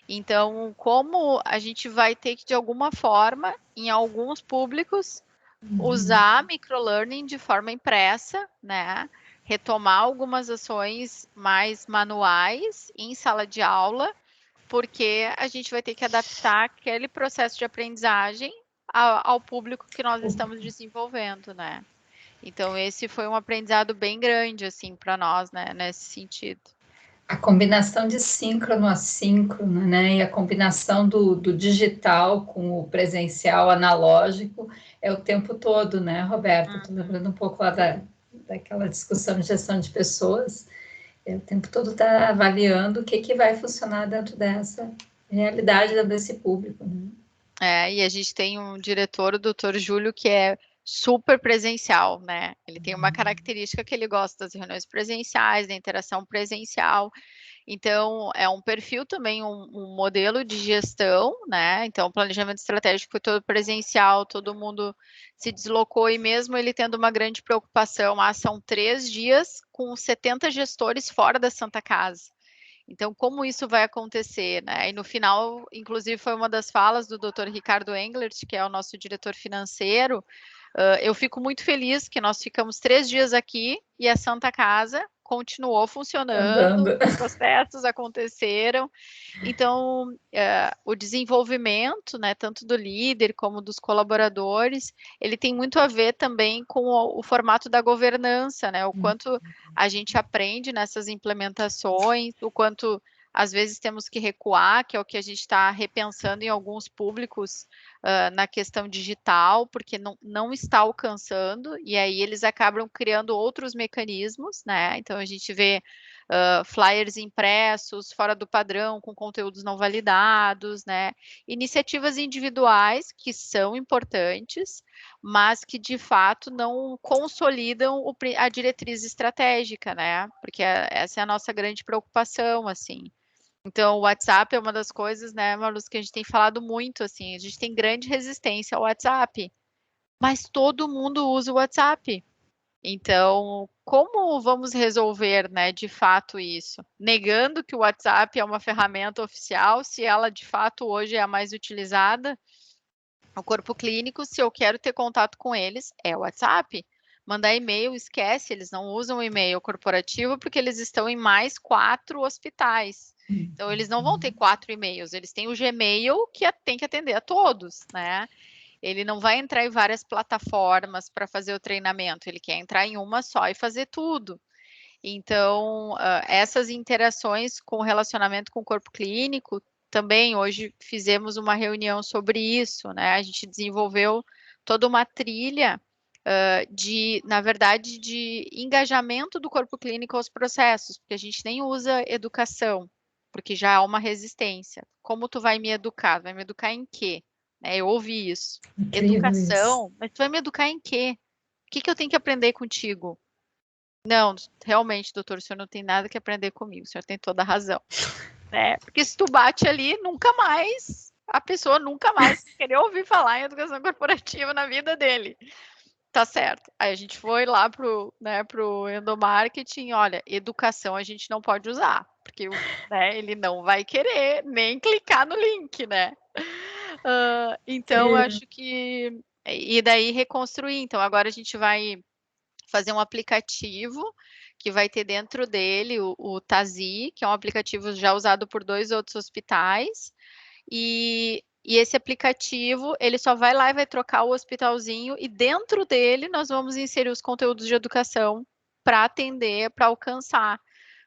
Então, como a gente vai ter que, de alguma forma, em alguns públicos, usar microlearning de forma impressa, né? Retomar algumas ações mais manuais em sala de aula, porque a gente vai ter que adaptar aquele processo de aprendizagem ao público que nós estamos desenvolvendo, né? Então, esse foi um aprendizado bem grande, assim, para nós, né, nesse sentido. A combinação de síncrono assíncrono, né, e a combinação do digital com o presencial analógico é o tempo todo, né, Roberta? Estou lembrando um pouco lá daquela discussão de gestão de pessoas, o tempo todo está avaliando o que vai funcionar dentro dessa realidade, dentro desse público, né? E a gente tem um diretor, o Dr. Júlio, que é super presencial, né? Ele tem uma característica que ele gosta das reuniões presenciais, da interação presencial. Então, é um perfil também, um modelo de gestão, né? Então, o planejamento estratégico foi todo presencial, todo mundo se deslocou, e mesmo ele tendo uma grande preocupação, são 3 dias com 70 gestores fora da Santa Casa. Então, como isso vai acontecer, né? E no final, inclusive, foi uma das falas do Dr. Ricardo Englert, que é o nosso diretor financeiro. Eu fico muito feliz que nós ficamos 3 dias aqui e a Santa Casa continuou funcionando, os processos aconteceram. Então, o desenvolvimento, né, tanto do líder como dos colaboradores, ele tem muito a ver também com o formato da governança, né? O quanto a gente aprende nessas implementações, o quanto às vezes temos que recuar, que é o que a gente está repensando em alguns públicos na questão digital, porque não está alcançando, e aí eles acabam criando outros mecanismos, né? Então a gente vê flyers impressos fora do padrão, com conteúdos não validados, né? Iniciativas individuais que são importantes, mas que de fato não consolidam a diretriz estratégica, né? Porque essa é a nossa grande preocupação, assim. Então, o WhatsApp é uma das coisas, né, Marluz, que a gente tem falado muito, assim, a gente tem grande resistência ao WhatsApp, mas todo mundo usa o WhatsApp. Então, como vamos resolver, né, de fato isso? Negando que o WhatsApp é uma ferramenta oficial, se ela de fato hoje é a mais utilizada, o corpo clínico, se eu quero ter contato com eles, é o WhatsApp. Mandar e-mail, esquece, eles não usam o e-mail corporativo porque eles estão em mais 4 hospitais. Então, eles não vão ter 4 e-mails, eles têm o Gmail que tem que atender a todos, né? Ele não vai entrar em várias plataformas para fazer o treinamento, ele quer entrar em uma só e fazer tudo. Então, essas interações com o relacionamento com o corpo clínico, também hoje fizemos uma reunião sobre isso, né? A gente desenvolveu toda uma trilha na verdade, de engajamento do corpo clínico aos processos, porque a gente nem usa educação, porque já há uma resistência. Como tu vai me educar? Vai me educar em quê? Eu ouvi isso. Incrível educação, isso. mas tu vai me educar em quê? O que eu tenho que aprender contigo? Não, realmente, doutor, o senhor não tem nada que aprender comigo, o senhor tem toda a razão. Porque se tu bate ali, a pessoa nunca mais vai querer ouvir falar em educação corporativa na vida dele. Tá certo. Aí a gente foi lá pro endomarketing, olha, educação a gente não pode usar, porque ele não vai querer nem clicar no link, né? Então, acho que... E daí reconstruir. Então, agora a gente vai fazer um aplicativo que vai ter dentro dele o Tazi, que é um aplicativo já usado por 2 outros hospitais, e E esse aplicativo, ele só vai lá e vai trocar o hospitalzinho, e dentro dele nós vamos inserir os conteúdos de educação para atender, para alcançar.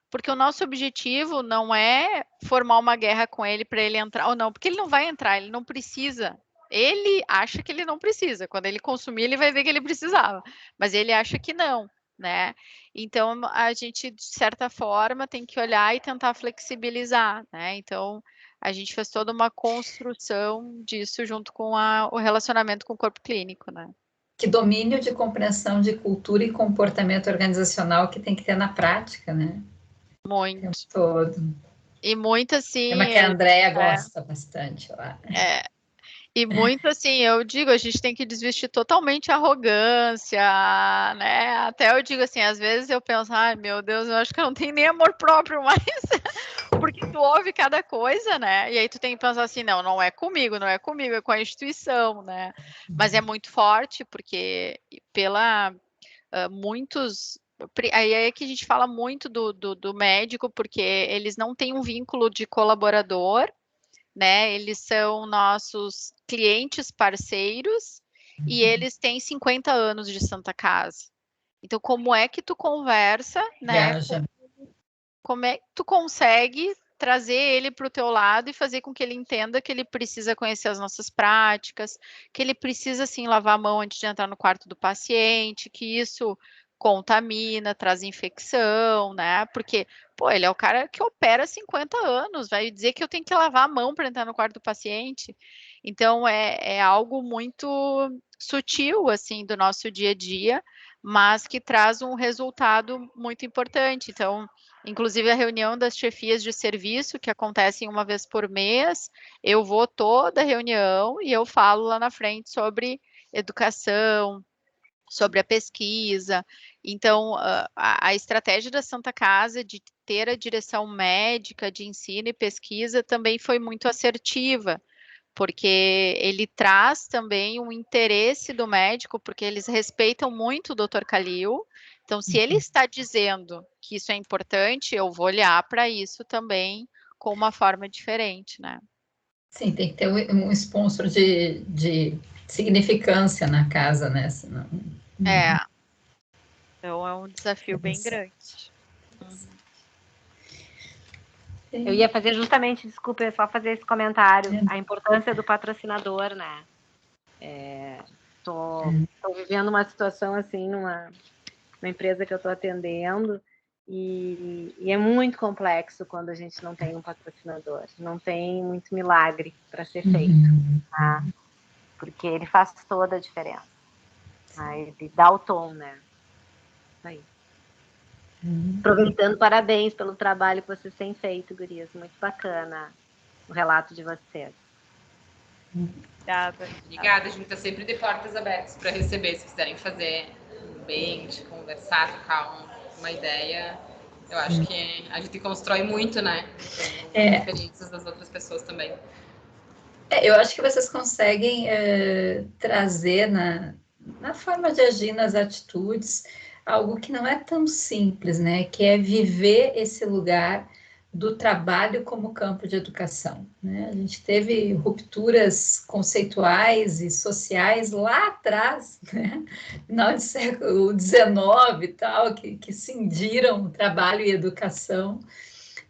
Porque o nosso objetivo não é formar uma guerra com ele para ele entrar ou não, porque ele não vai entrar, ele não precisa. Ele acha que ele não precisa. Quando ele consumir, ele vai ver que ele precisava, mas ele acha que não, né? Então, a gente, de certa forma, tem que olhar e tentar flexibilizar, né? Então, a gente fez toda uma construção disso junto com o relacionamento com o corpo clínico, né? Que domínio de compreensão de cultura e comportamento organizacional que tem que ter na prática, né? Muito. O tempo todo. E muito assim. Tema que a Andrea gosta bastante lá. E muito assim, eu digo, a gente tem que desvestir totalmente a arrogância, né? Até eu digo assim, às vezes eu penso, ai meu Deus, eu acho que eu não tenho nem amor próprio mais, porque tu ouve cada coisa, né? E aí tu tem que pensar assim, não é comigo, não é comigo, é com a instituição, né? Mas é muito forte, porque muitos... Aí é que a gente fala muito do médico, porque eles não têm um vínculo de colaborador, né? Eles são nossos clientes parceiros e eles têm 50 anos de Santa Casa. Então, como é que tu conversa, né? Como é que tu consegue trazer ele para o teu lado e fazer com que ele entenda que ele precisa conhecer as nossas práticas, que ele precisa, sim, lavar a mão antes de entrar no quarto do paciente, que isso contamina, traz infecção, né? Porque, pô, ele é o cara que opera há 50 anos, vai dizer que eu tenho que lavar a mão para entrar no quarto do paciente. Então, é algo muito sutil, assim, do nosso dia a dia, mas que traz um resultado muito importante. Então, inclusive a reunião das chefias de serviço, que acontecem uma vez por mês, eu vou toda a reunião e eu falo lá na frente sobre educação, sobre a pesquisa. Então, a estratégia da Santa Casa de ter a direção médica de ensino e pesquisa também foi muito assertiva, porque ele traz também um interesse do médico, porque eles respeitam muito o Dr. Calil. Então, se ele está dizendo que isso é importante, eu vou olhar para isso também com uma forma diferente, né? Sim, tem que ter um sponsor de significância na casa, né? Senão... Então, é um desafio bem grande. Eu ia fazer justamente, desculpa, eu só fazer esse comentário, a importância do patrocinador, né? Tô vivendo uma situação assim, numa empresa que eu estou atendendo, e é muito complexo quando a gente não tem um patrocinador, não tem muito milagre para ser feito, tá? Porque ele faz toda a diferença, tá? Ele dá o tom, né? Isso aí. Aproveitando, parabéns pelo trabalho que vocês têm feito, gurias. Muito bacana o relato de vocês. Obrigada, a gente está sempre de portas abertas para receber, se quiserem fazer um bench, conversar, trocar uma ideia. Eu acho que a gente constrói muito, né? Com as experiências das outras pessoas também. Eu acho que vocês conseguem trazer na forma de agir, nas atitudes, algo que não é tão simples, né? Que é viver esse lugar do trabalho como campo de educação, né? A gente teve rupturas conceituais e sociais lá atrás, né? No século XIX e tal, que cindiram trabalho e educação.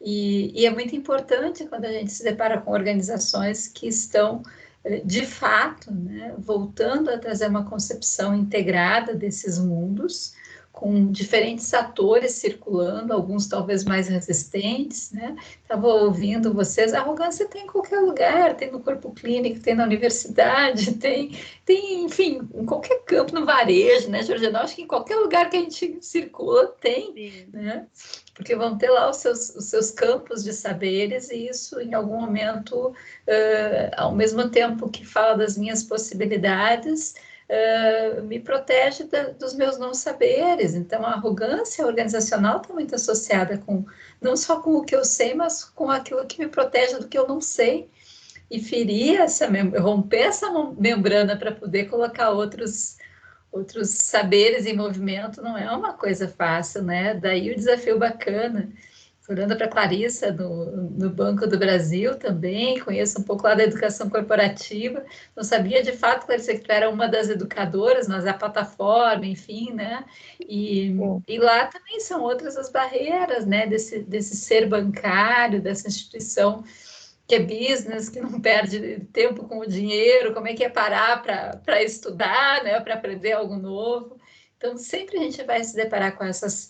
E é muito importante quando a gente se depara com organizações que estão, de fato, né, voltando a trazer uma concepção integrada desses mundos, com diferentes atores circulando, alguns talvez mais resistentes, né? Estava ouvindo vocês, a arrogância tem em qualquer lugar, tem no corpo clínico, tem na universidade, tem enfim, em qualquer campo, no varejo, né, Georgiana? Acho que em qualquer lugar que a gente circula tem, né? Porque vão ter lá os seus campos de saberes, e isso, em algum momento, ao mesmo tempo que fala das minhas possibilidades, me protege dos meus não saberes. Então, a arrogância organizacional está muito associada com, não só com o que eu sei, mas com aquilo que me protege do que eu não sei. E romper essa membrana para poder colocar outros saberes em movimento não é uma coisa fácil, né? Daí o desafio bacana Orando para Clarissa, no Banco do Brasil também, conheço um pouco lá da educação corporativa, não sabia de fato, Clarissa, que tu era uma das educadoras, mas a plataforma, enfim, né? E lá também são outras as barreiras, né? Desse ser bancário, dessa instituição que é business, que não perde tempo com o dinheiro, como é que é parar para estudar, né? Para aprender algo novo. Então, sempre a gente vai se deparar com essas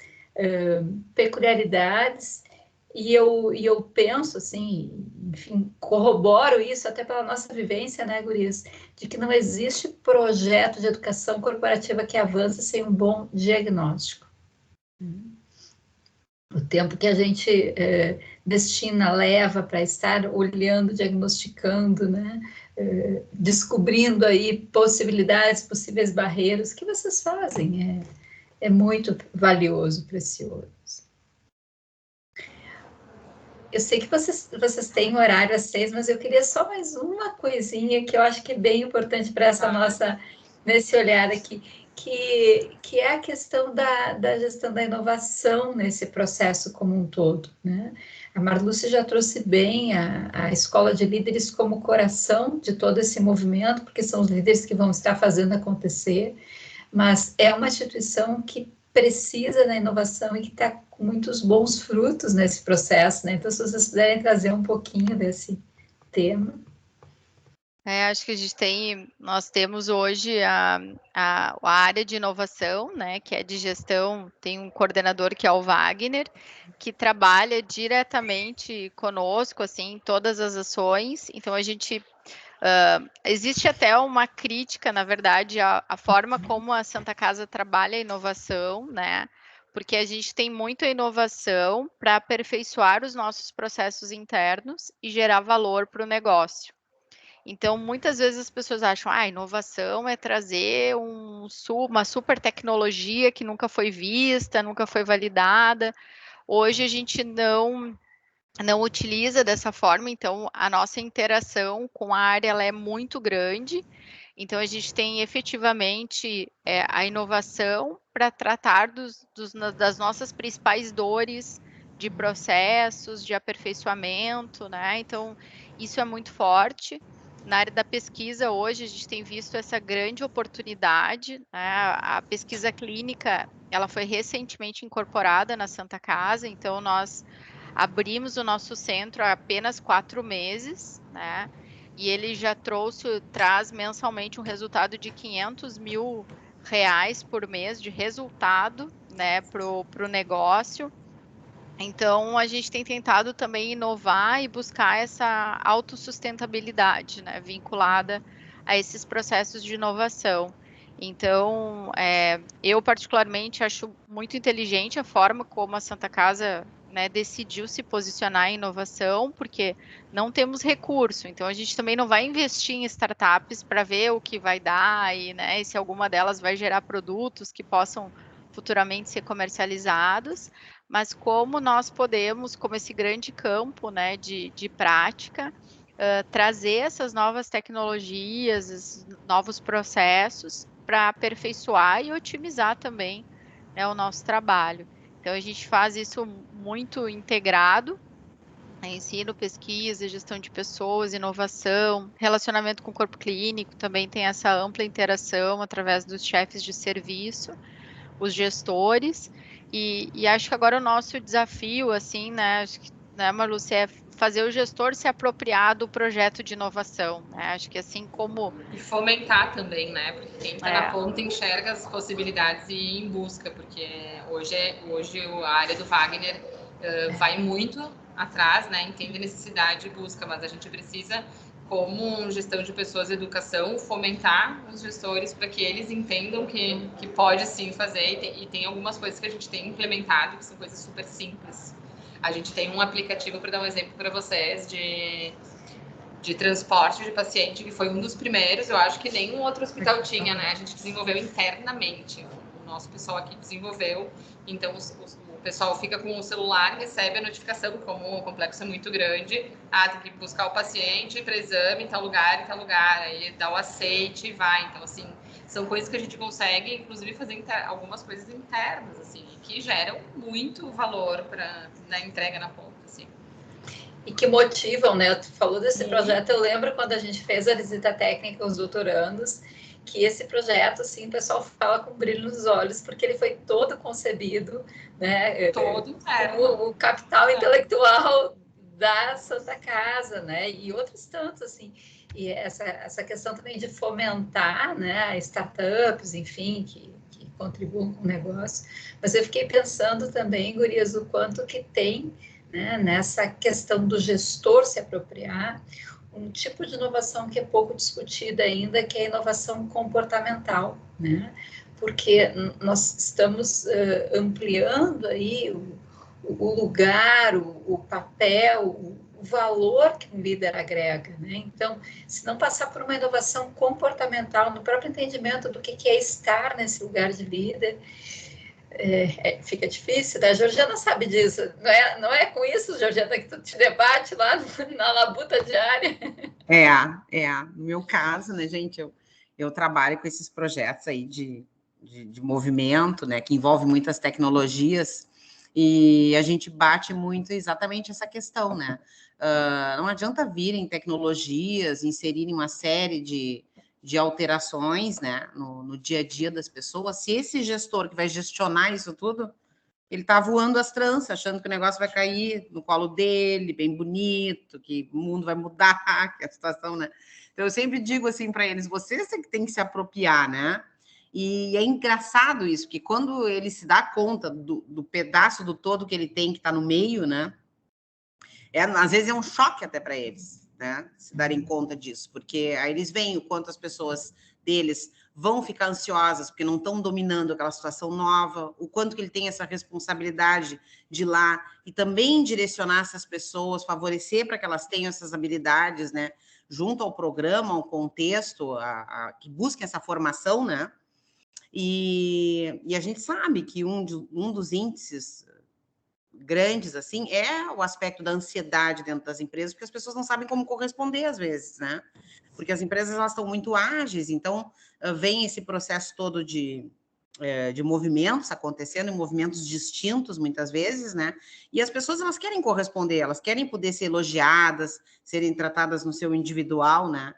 peculiaridades, e eu penso, assim, enfim, corroboro isso até pela nossa vivência, né, gurias, de que não existe projeto de educação corporativa que avance sem um bom diagnóstico. O tempo que a gente destina, leva para estar olhando, diagnosticando, né, descobrindo aí possibilidades, possíveis barreiras, o que vocês fazem? É muito valioso, precioso. Eu sei que vocês têm horário às 6, mas eu queria só mais uma coisinha que eu acho que é bem importante para essa nossa, nesse olhar aqui, que é a questão da gestão da inovação nesse processo como um todo, né? A Marluce já trouxe bem a Escola de Líderes como coração de todo esse movimento, porque são os líderes que vão estar fazendo acontecer, mas é uma instituição que precisa da inovação e que está com muitos bons frutos nesse processo, né? Então, se vocês puderem trazer um pouquinho desse tema. Acho que nós temos hoje a área de inovação, né, que é de gestão, tem um coordenador que é o Wagner, que trabalha diretamente conosco, assim, em todas as ações. Então, existe até uma crítica, na verdade, a forma como a Santa Casa trabalha a inovação, né? Porque a gente tem muita inovação para aperfeiçoar os nossos processos internos e gerar valor para o negócio. Então, muitas vezes as pessoas acham, inovação é trazer uma super tecnologia que nunca foi vista, nunca foi validada. Hoje a gente não utiliza dessa forma, então a nossa interação com a área ela é muito grande. Então a gente tem efetivamente a inovação para tratar das nossas principais dores de processos, de aperfeiçoamento, né? Então isso é muito forte. Na área da pesquisa hoje a gente tem visto essa grande oportunidade, né? A pesquisa clínica ela foi recentemente incorporada na Santa Casa, então nós abrimos o nosso centro há apenas 4 meses, né? E ele já traz mensalmente um resultado de R$500 mil por mês de resultado, né, para o negócio. Então, a gente tem tentado também inovar e buscar essa autossustentabilidade, né, vinculada a esses processos de inovação. Então, eu particularmente acho muito inteligente a forma como a Santa Casa, né, decidiu se posicionar em inovação, porque não temos recurso, então a gente também não vai investir em startups para ver o que vai dar e, né, se alguma delas vai gerar produtos que possam futuramente ser comercializados, mas como nós podemos, como esse grande campo, né, de prática, trazer essas novas tecnologias, esses novos processos para aperfeiçoar e otimizar também, né, o nosso trabalho. Então, a gente faz isso muito integrado, né, ensino, pesquisa, gestão de pessoas, inovação, relacionamento com o corpo clínico, também tem essa ampla interação através dos chefes de serviço, os gestores, e acho que agora o nosso desafio, assim, né, acho que, né, Marluce, é fazer o gestor se apropriar do projeto de inovação, né? Acho que assim como... E fomentar também, né? Porque quem está na ponta enxerga as possibilidades e ir em busca, porque hoje a área do Wagner vai muito atrás, né? Entende a necessidade e busca, mas a gente precisa, como gestão de pessoas e educação, fomentar os gestores para que eles entendam que pode sim fazer, e tem algumas coisas que a gente tem implementado, que são coisas super simples. A gente tem um aplicativo, para dar um exemplo para vocês, de transporte de paciente, que foi um dos primeiros, eu acho que nenhum outro hospital tinha, né? A gente desenvolveu internamente, o nosso pessoal aqui desenvolveu, então o pessoal fica com o celular, recebe a notificação, como o complexo é muito grande, tem que buscar o paciente para exame em tal lugar, aí dá o aceite e vai. Então, assim, são coisas que a gente consegue, inclusive, fazer algumas coisas internas, assim, que geram muito valor na entrega na ponta, assim. E que motivam, né? Tu falou desse projeto, eu lembro quando a gente fez a visita técnica aos doutorandos, que esse projeto, assim, o pessoal fala com brilho nos olhos, porque ele foi todo concebido, né? Todo, como o capital intelectual da Santa Casa, né? E outros tantos, assim. E essa questão também de fomentar, né, startups, enfim, que contribuam com o negócio. Mas eu fiquei pensando também, gurias, o quanto que tem, né, nessa questão do gestor se apropriar, um tipo de inovação que é pouco discutida ainda, que é a inovação comportamental, né? Porque nós estamos ampliando aí o lugar, o papel, o valor que um líder agrega, né? Então, se não passar por uma inovação comportamental no próprio entendimento do que é estar nesse lugar de líder, fica difícil, né? A Georgiana sabe disso, não é com isso, Georgiana, que tu te debate lá na labuta diária? No meu caso, né, gente, eu trabalho com esses projetos aí de movimento, né, que envolve muitas tecnologias, e a gente bate muito exatamente essa questão, né? Não adianta virem tecnologias, inserirem uma série de alterações, né, no dia a dia das pessoas, se esse gestor que vai gestionar isso tudo, ele está voando as tranças, achando que o negócio vai cair no colo dele, bem bonito, que o mundo vai mudar, que a situação, né? Então, eu sempre digo assim para eles, vocês é que tem que se apropriar, né? E é engraçado isso, porque quando ele se dá conta do pedaço do todo que ele tem, que está no meio, né? Às vezes é um choque até para eles, né? Se darem conta disso, porque aí eles veem o quanto as pessoas deles vão ficar ansiosas porque não estão dominando aquela situação nova, o quanto que ele tem essa responsabilidade de ir lá e também direcionar essas pessoas, favorecer para que elas tenham essas habilidades, né? Junto ao programa, ao contexto, que busquem essa formação, né? E a gente sabe que um dos índices grandes, assim, é o aspecto da ansiedade dentro das empresas, porque as pessoas não sabem como corresponder, às vezes, né? Porque as empresas, elas estão muito ágeis, então, vem esse processo todo de movimentos acontecendo, em movimentos distintos, muitas vezes, né? E as pessoas, elas querem corresponder, elas querem poder ser elogiadas, serem tratadas no seu individual, né?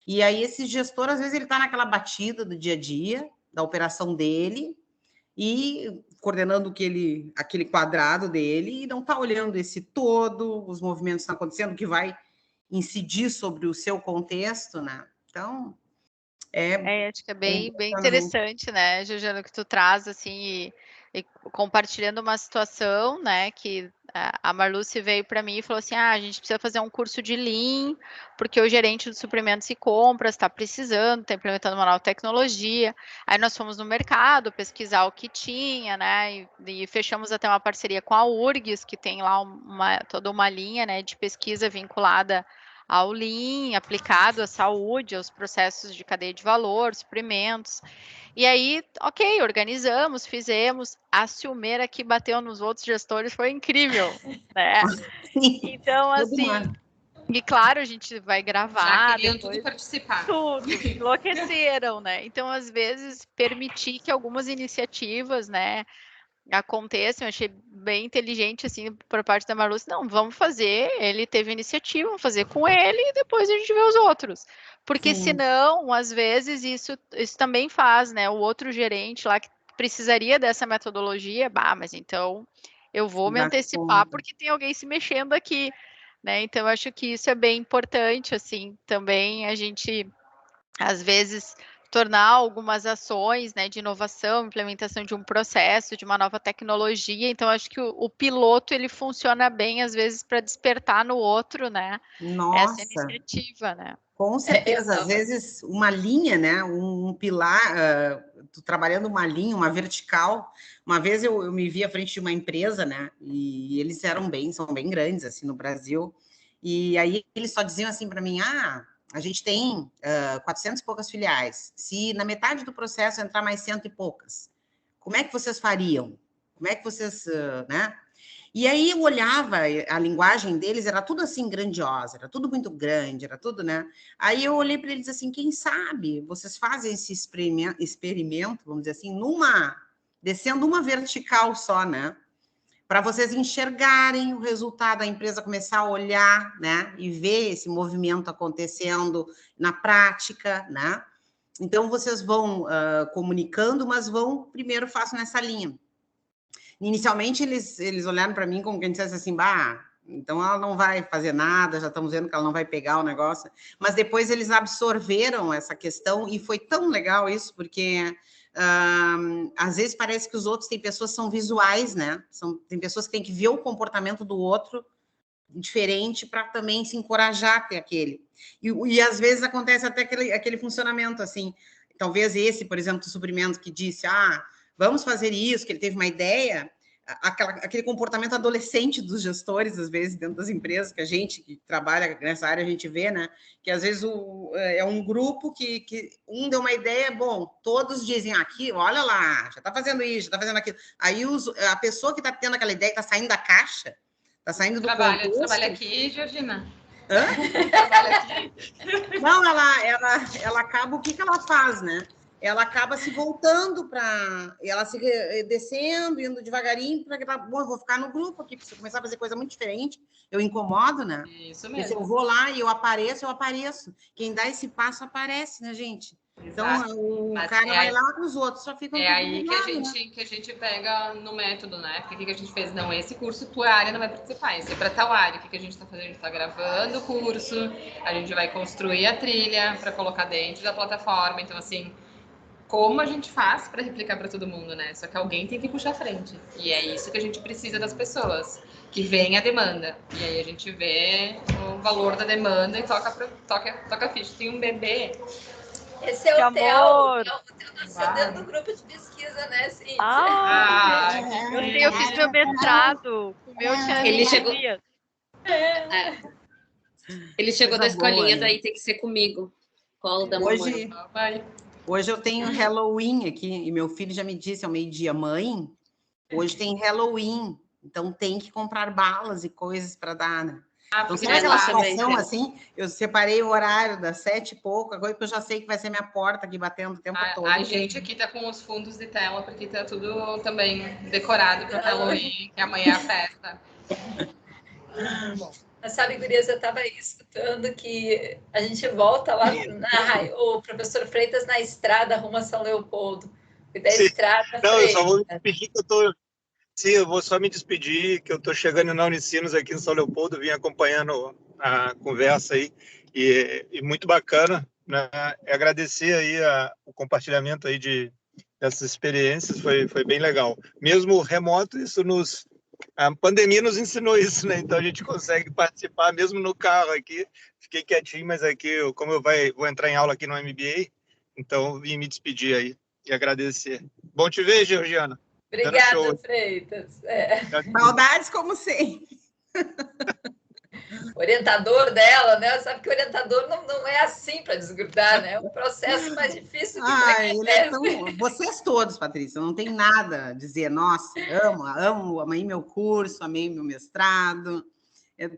E aí, esse gestor, às vezes, ele está naquela batida do dia a dia, da operação dele, e coordenando aquele quadrado dele, e não está olhando esse todo, os movimentos estão acontecendo, que vai incidir sobre o seu contexto, né? Então, acho que é bem interessante, né, Georgiana, que tu traz, assim, e compartilhando uma situação, né, que a Marluce veio para mim e falou assim, a gente precisa fazer um curso de Lean, porque o gerente de suprimentos e compras está precisando, está implementando uma nova tecnologia. Aí nós fomos no mercado pesquisar o que tinha, né, e fechamos até uma parceria com a URGS, que tem lá toda uma linha, né, de pesquisa vinculada ao Lean, aplicado à saúde, aos processos de cadeia de valor, suprimentos. E aí, ok, organizamos, fizemos. A ciumeira que bateu nos outros gestores foi incrível, né? Então, assim, e claro, a gente vai gravar. Já queriam depois, tudo participar. Tudo, enlouqueceram, né? Então, às vezes, permitir que algumas iniciativas, né, aconteçam, eu achei bem inteligente, assim, por parte da Marluce, não, vamos fazer, ele teve iniciativa, vamos fazer com ele e depois a gente vê os outros, porque senão, às vezes, isso também faz, né, o outro gerente lá que precisaria dessa metodologia, mas então eu vou me antecipar porque tem alguém se mexendo aqui, né, então eu acho que isso é bem importante, assim, também a gente, às vezes, tornar algumas ações, né, de inovação, implementação de um processo, de uma nova tecnologia. Então, acho que o piloto, ele funciona bem, às vezes, para despertar no outro, né, essa iniciativa, né. Com certeza, às vezes uma linha, né, um pilar, trabalhando uma linha, uma vertical. Uma vez eu me vi à frente de uma empresa, né, e eles são bem grandes, assim, no Brasil, e aí eles só diziam assim para mim, a gente tem 400 e poucas filiais. Se na metade do processo entrar mais 100 e poucas, como é que vocês fariam? Como é que vocês, né? E aí eu olhava, a linguagem deles era tudo assim grandiosa, era tudo muito grande, era tudo, né? Aí eu olhei para eles assim, quem sabe vocês fazem esse experimento, vamos dizer assim, numa descendo uma vertical só, né? Para vocês enxergarem o resultado, a empresa começar a olhar, né? E ver esse movimento acontecendo na prática, né? Então, vocês vão comunicando, mas primeiro faço nessa linha. Inicialmente, eles olharam para mim como quem dissesse assim, então ela não vai fazer nada, já estamos vendo que ela não vai pegar o negócio. Mas depois eles absorveram essa questão e foi tão legal isso, porque às vezes parece que os outros têm pessoas que são visuais, né? Tem pessoas que têm que ver o comportamento do outro diferente para também se encorajar a ter aquele. E às vezes acontece até aquele funcionamento, assim, talvez esse, por exemplo, do suprimento que disse, vamos fazer isso, que ele teve uma ideia, aquele comportamento adolescente dos gestores, às vezes, dentro das empresas, que a gente que trabalha nessa área, a gente vê, né? Que às vezes é um grupo que um deu uma ideia, todos dizem aqui, olha lá, já está fazendo isso, já está fazendo aquilo. Aí a pessoa que está tendo aquela ideia, que está saindo da caixa, está saindo do contexto. Trabalha aqui, Georgina. Hã? Trabalha aqui. Não, ela acaba, o que ela faz, né? Ela acaba se voltando ela se descendo, indo devagarinho, para eu vou ficar no grupo aqui, porque se eu começar a fazer coisa muito diferente, eu incomodo, né? Isso mesmo. Porque se eu vou lá e eu apareço. Quem dá esse passo aparece, né, gente? Exato. Então, cara vai lá com os outros, só fica... É aí que a gente pega no método, né? Porque o que a gente fez? Não, esse curso tua área não vai participar, esse é para tal área. O que a gente está fazendo? A gente está gravando o curso, a gente vai construir a trilha para colocar dentro da plataforma. Então, assim, como a gente faz para replicar para todo mundo, né? Só que alguém tem que puxar a frente. E é isso que a gente precisa das pessoas, que vem a demanda. E aí a gente vê o valor da demanda e toca a ficha. Tem um bebê... Esse é o Theo. O Theo nasceu dentro do grupo de pesquisa, né, Cíntia? Eu fiz meu mestrado. O meu tinha dias. Ele chegou da escolinha, daí tem que ser comigo. Colo da mamãe. Hoje eu tenho Halloween aqui, e meu filho já me disse ao meio-dia, mãe, hoje tem Halloween, então tem que comprar balas e coisas para dar, né? Então, se aquela situação assim, eu separei o horário das 7 e pouco, agora que eu já sei que vai ser minha porta aqui batendo o tempo todo. A gente aqui tá com os fundos de tela, porque tá tudo também decorado para Halloween, que amanhã é a festa. Bom, mas sabe, gurias, eu estava aí escutando que a gente volta lá, o professor Freitas na estrada rumo a São Leopoldo. Da estrada não, Freitas. Eu só vou me despedir que eu tô... Sim, eu vou só me despedir, que eu estou chegando na Unicinos aqui em São Leopoldo, vim acompanhando a conversa aí, e muito bacana, né? Agradecer aí o compartilhamento aí dessas experiências, foi bem legal. Mesmo remoto, a pandemia nos ensinou isso, né? Então a gente consegue participar mesmo no carro aqui. Fiquei quietinho, mas aqui, como eu vou entrar em aula aqui no MBA, então vim me despedir aí e agradecer. Bom te ver, Georgiana. Obrigada, Freitas. Saudades, como sempre. Orientador dela, né? Sabe que o orientador não é assim para desgrudar, né? É um processo mais difícil que ele é tão... Vocês todos, Patrícia, não tem nada a dizer. Nossa, amei meu curso, amei meu mestrado.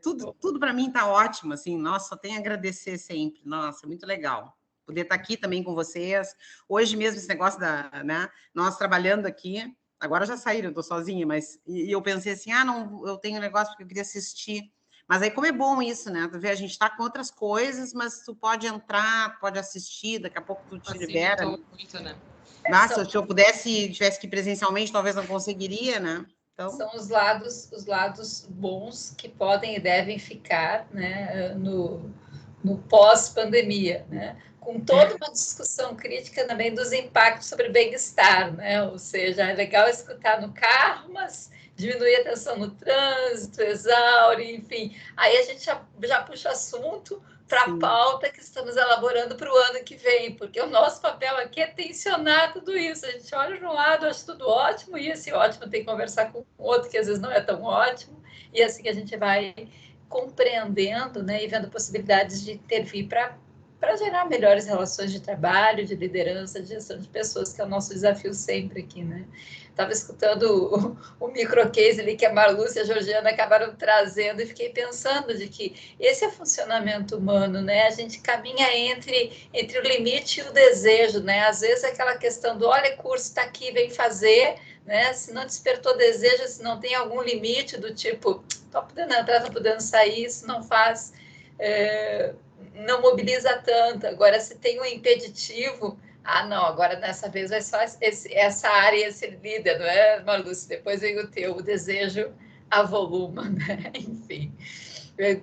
Tudo para mim está ótimo, assim. Nossa, só tenho a agradecer sempre. Nossa, muito legal poder estar aqui também com vocês. Hoje mesmo esse negócio né? Nós trabalhando aqui. Agora já saíram, eu estou sozinha, mas... E eu pensei assim, não, eu tenho um negócio porque eu queria assistir. Mas aí como é bom isso, né? A gente está com outras coisas, mas tu pode entrar, pode assistir, daqui a pouco tu te libera. Muito, né? Se eu tivesse que ir presencialmente, talvez não conseguiria, né? Então... São os lados bons que podem e devem ficar, né, no pós-pandemia, né? Com toda uma discussão crítica também dos impactos sobre bem-estar, né? Ou seja, é legal escutar no carro, mas diminuir a tensão no trânsito, exaure, enfim. Aí a gente já puxa assunto para a pauta que estamos elaborando para o ano que vem, porque o nosso papel aqui é tensionar tudo isso. A gente olha de um lado, acha tudo ótimo, e esse ótimo tem que conversar com outro que às vezes não é tão ótimo, e assim que a gente vai compreendendo, né, e vendo possibilidades de intervir para gerar melhores relações de trabalho, de liderança, de gestão de pessoas, que é o nosso desafio sempre aqui, né? Estava escutando o micro-case ali que a Marlúcia e a Georgiana acabaram trazendo e fiquei pensando de que esse é o funcionamento humano, né? A gente caminha entre o limite e o desejo, né? Às vezes é aquela questão do, olha, curso está aqui, vem fazer, né? Se não despertou desejo, se não tem algum limite do tipo, tô podendo entrar, tô podendo sair, isso não faz, não mobiliza tanto. Agora, se tem um impeditivo, não, agora dessa vez vai só essa área, esse líder, não é, Marluce? Depois vem o desejo avoluma, né? Enfim.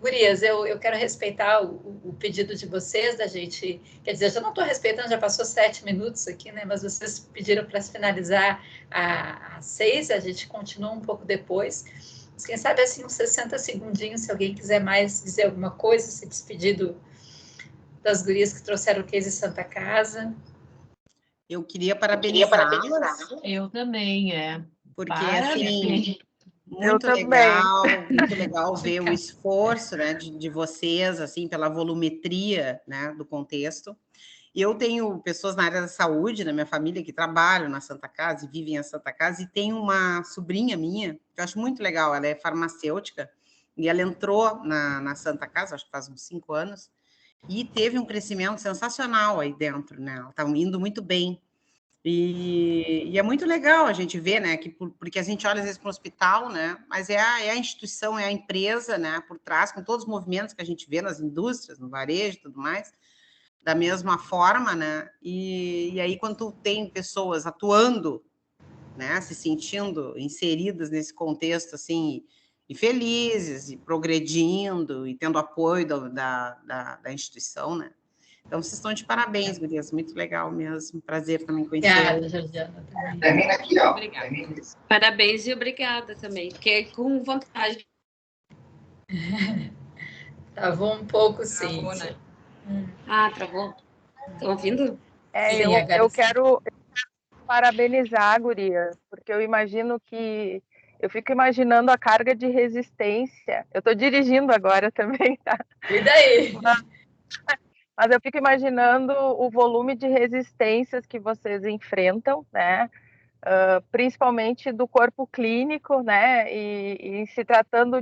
Gurias, eu quero respeitar o pedido de vocês, da gente, quer dizer, já não estou respeitando, já passou 7 minutos aqui, né, mas vocês pediram para finalizar às 6, a gente continua um pouco depois, mas quem sabe assim uns 60 segundinhos, se alguém quiser mais dizer alguma coisa, se despedir das gurias que trouxeram o case Santa Casa. Eu queria parabenizá-las. Eu também, porque assim... Muito legal ver o esforço, né, de vocês, assim, pela volumetria, né, do contexto. E eu tenho pessoas na área da saúde, na minha família, que trabalham na Santa Casa e vivem na Santa Casa, e tem uma sobrinha minha, que eu acho muito legal, ela é farmacêutica, e ela entrou na Santa Casa, acho que faz uns 5 anos, e teve um crescimento sensacional aí dentro, né, ela está indo muito bem. E é muito legal a gente ver, né, porque a gente olha às vezes para o hospital, né, mas é a instituição, é a empresa, né, por trás, com todos os movimentos que a gente vê nas indústrias, no varejo e tudo mais, da mesma forma, né, e aí quando tu tem pessoas atuando, né, se sentindo inseridas nesse contexto, assim, e felizes, e progredindo, e tendo apoio da instituição, né. Então, vocês estão de parabéns, gurias. Muito legal mesmo. Prazer também conhecer. Obrigada, Georgiana. Termina aqui, ó. Obrigada. Parabéns e obrigada também. Fiquei com vontade. Travou um pouco, sim. Travou, né? Travou. Estão ouvindo? Eu quero parabenizar a guria, porque eu imagino que... Eu fico imaginando a carga de resistência. Eu estou dirigindo agora também, tá? E daí? Mas eu fico imaginando o volume de resistências que vocês enfrentam, né? Principalmente do corpo clínico, né? E se tratando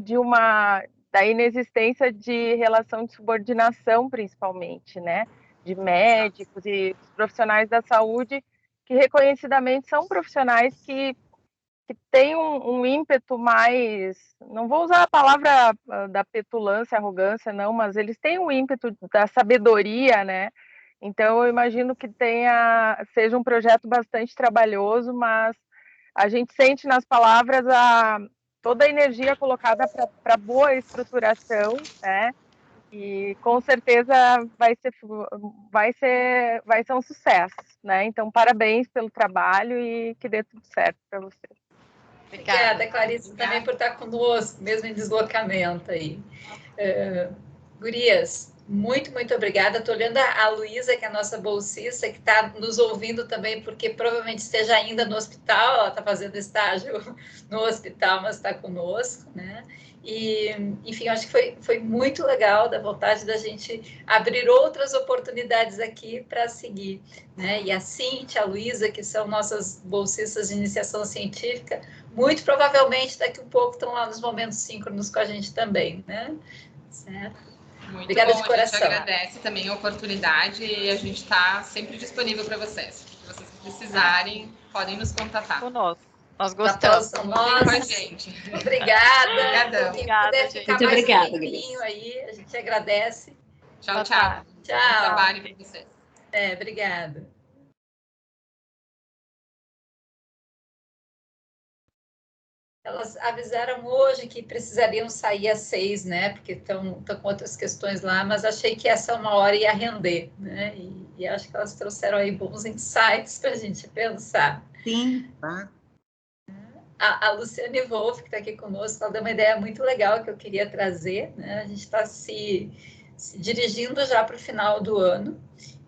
da inexistência de relação de subordinação, principalmente, né? De médicos e profissionais da saúde, que reconhecidamente são profissionais que tem um ímpeto mais, não vou usar a palavra da petulância, arrogância, não, mas eles têm um ímpeto da sabedoria, né? Então, eu imagino que seja um projeto bastante trabalhoso, mas a gente sente nas palavras toda a energia colocada para boa estruturação, né? E com certeza vai ser um sucesso, né? Então, parabéns pelo trabalho e que dê tudo certo para vocês. Obrigada, Clarice, também por estar conosco, mesmo em deslocamento aí. Gurias, muito, muito obrigada. Estou olhando a Luísa, que é a nossa bolsista, que está nos ouvindo também, porque provavelmente esteja ainda no hospital, ela está fazendo estágio no hospital, mas está conosco, né? E, enfim, acho que foi muito legal, da vontade da gente abrir outras oportunidades aqui para seguir, né? E a Cíntia, a Luísa, que são nossas bolsistas de iniciação científica, muito provavelmente daqui a pouco estão lá nos momentos síncronos com a gente também, né? Certo? Muito obrigada bom, de coração. A gente agradece também a oportunidade e a gente está sempre disponível para vocês. Se vocês precisarem, podem nos contatar. Conosco. Nós gostamos. Com a gente. Obrigada. Obrigada, gente. Muito obrigada. Aí, a gente agradece. Tchau. Tchau. Bom trabalho para vocês. Obrigada. Elas avisaram hoje que precisariam sair às 6, né? Porque estão com outras questões lá, mas achei que essa 1h ia render, né? E acho que elas trouxeram aí bons insights para a gente pensar. Sim, tá. A Luciane Wolff, que está aqui conosco, ela deu uma ideia muito legal que eu queria trazer, né? A gente está se dirigindo já para o final do ano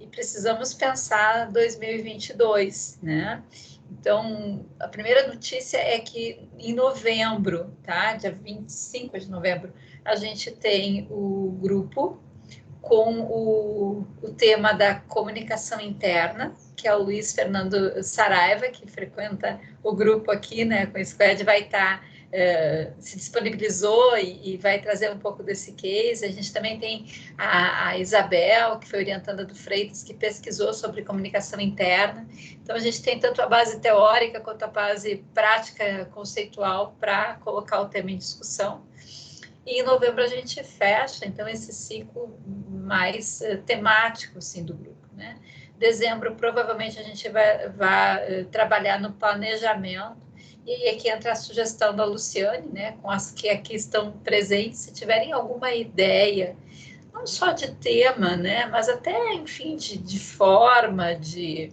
e precisamos pensar 2022, né? Então, a primeira notícia é que em novembro, tá? Dia 25 de novembro, a gente tem o grupo com o tema da comunicação interna, que é o Luiz Fernando Saraiva, que frequenta o grupo aqui, né, com o Squad, vai estar se disponibilizou e vai trazer um pouco desse case. A gente também tem a Isabel, que foi orientanda do Freitas, que pesquisou sobre comunicação interna. Então, a gente tem tanto a base teórica quanto a base prática conceitual para colocar o tema em discussão. E em novembro a gente fecha, então, esse ciclo mais temático, assim, do grupo, né? Dezembro, provavelmente, a gente vai trabalhar no planejamento, e aí aqui entra a sugestão da Luciane, né, com as que aqui estão presentes, se tiverem alguma ideia, não só de tema, né, mas até, enfim, de forma, de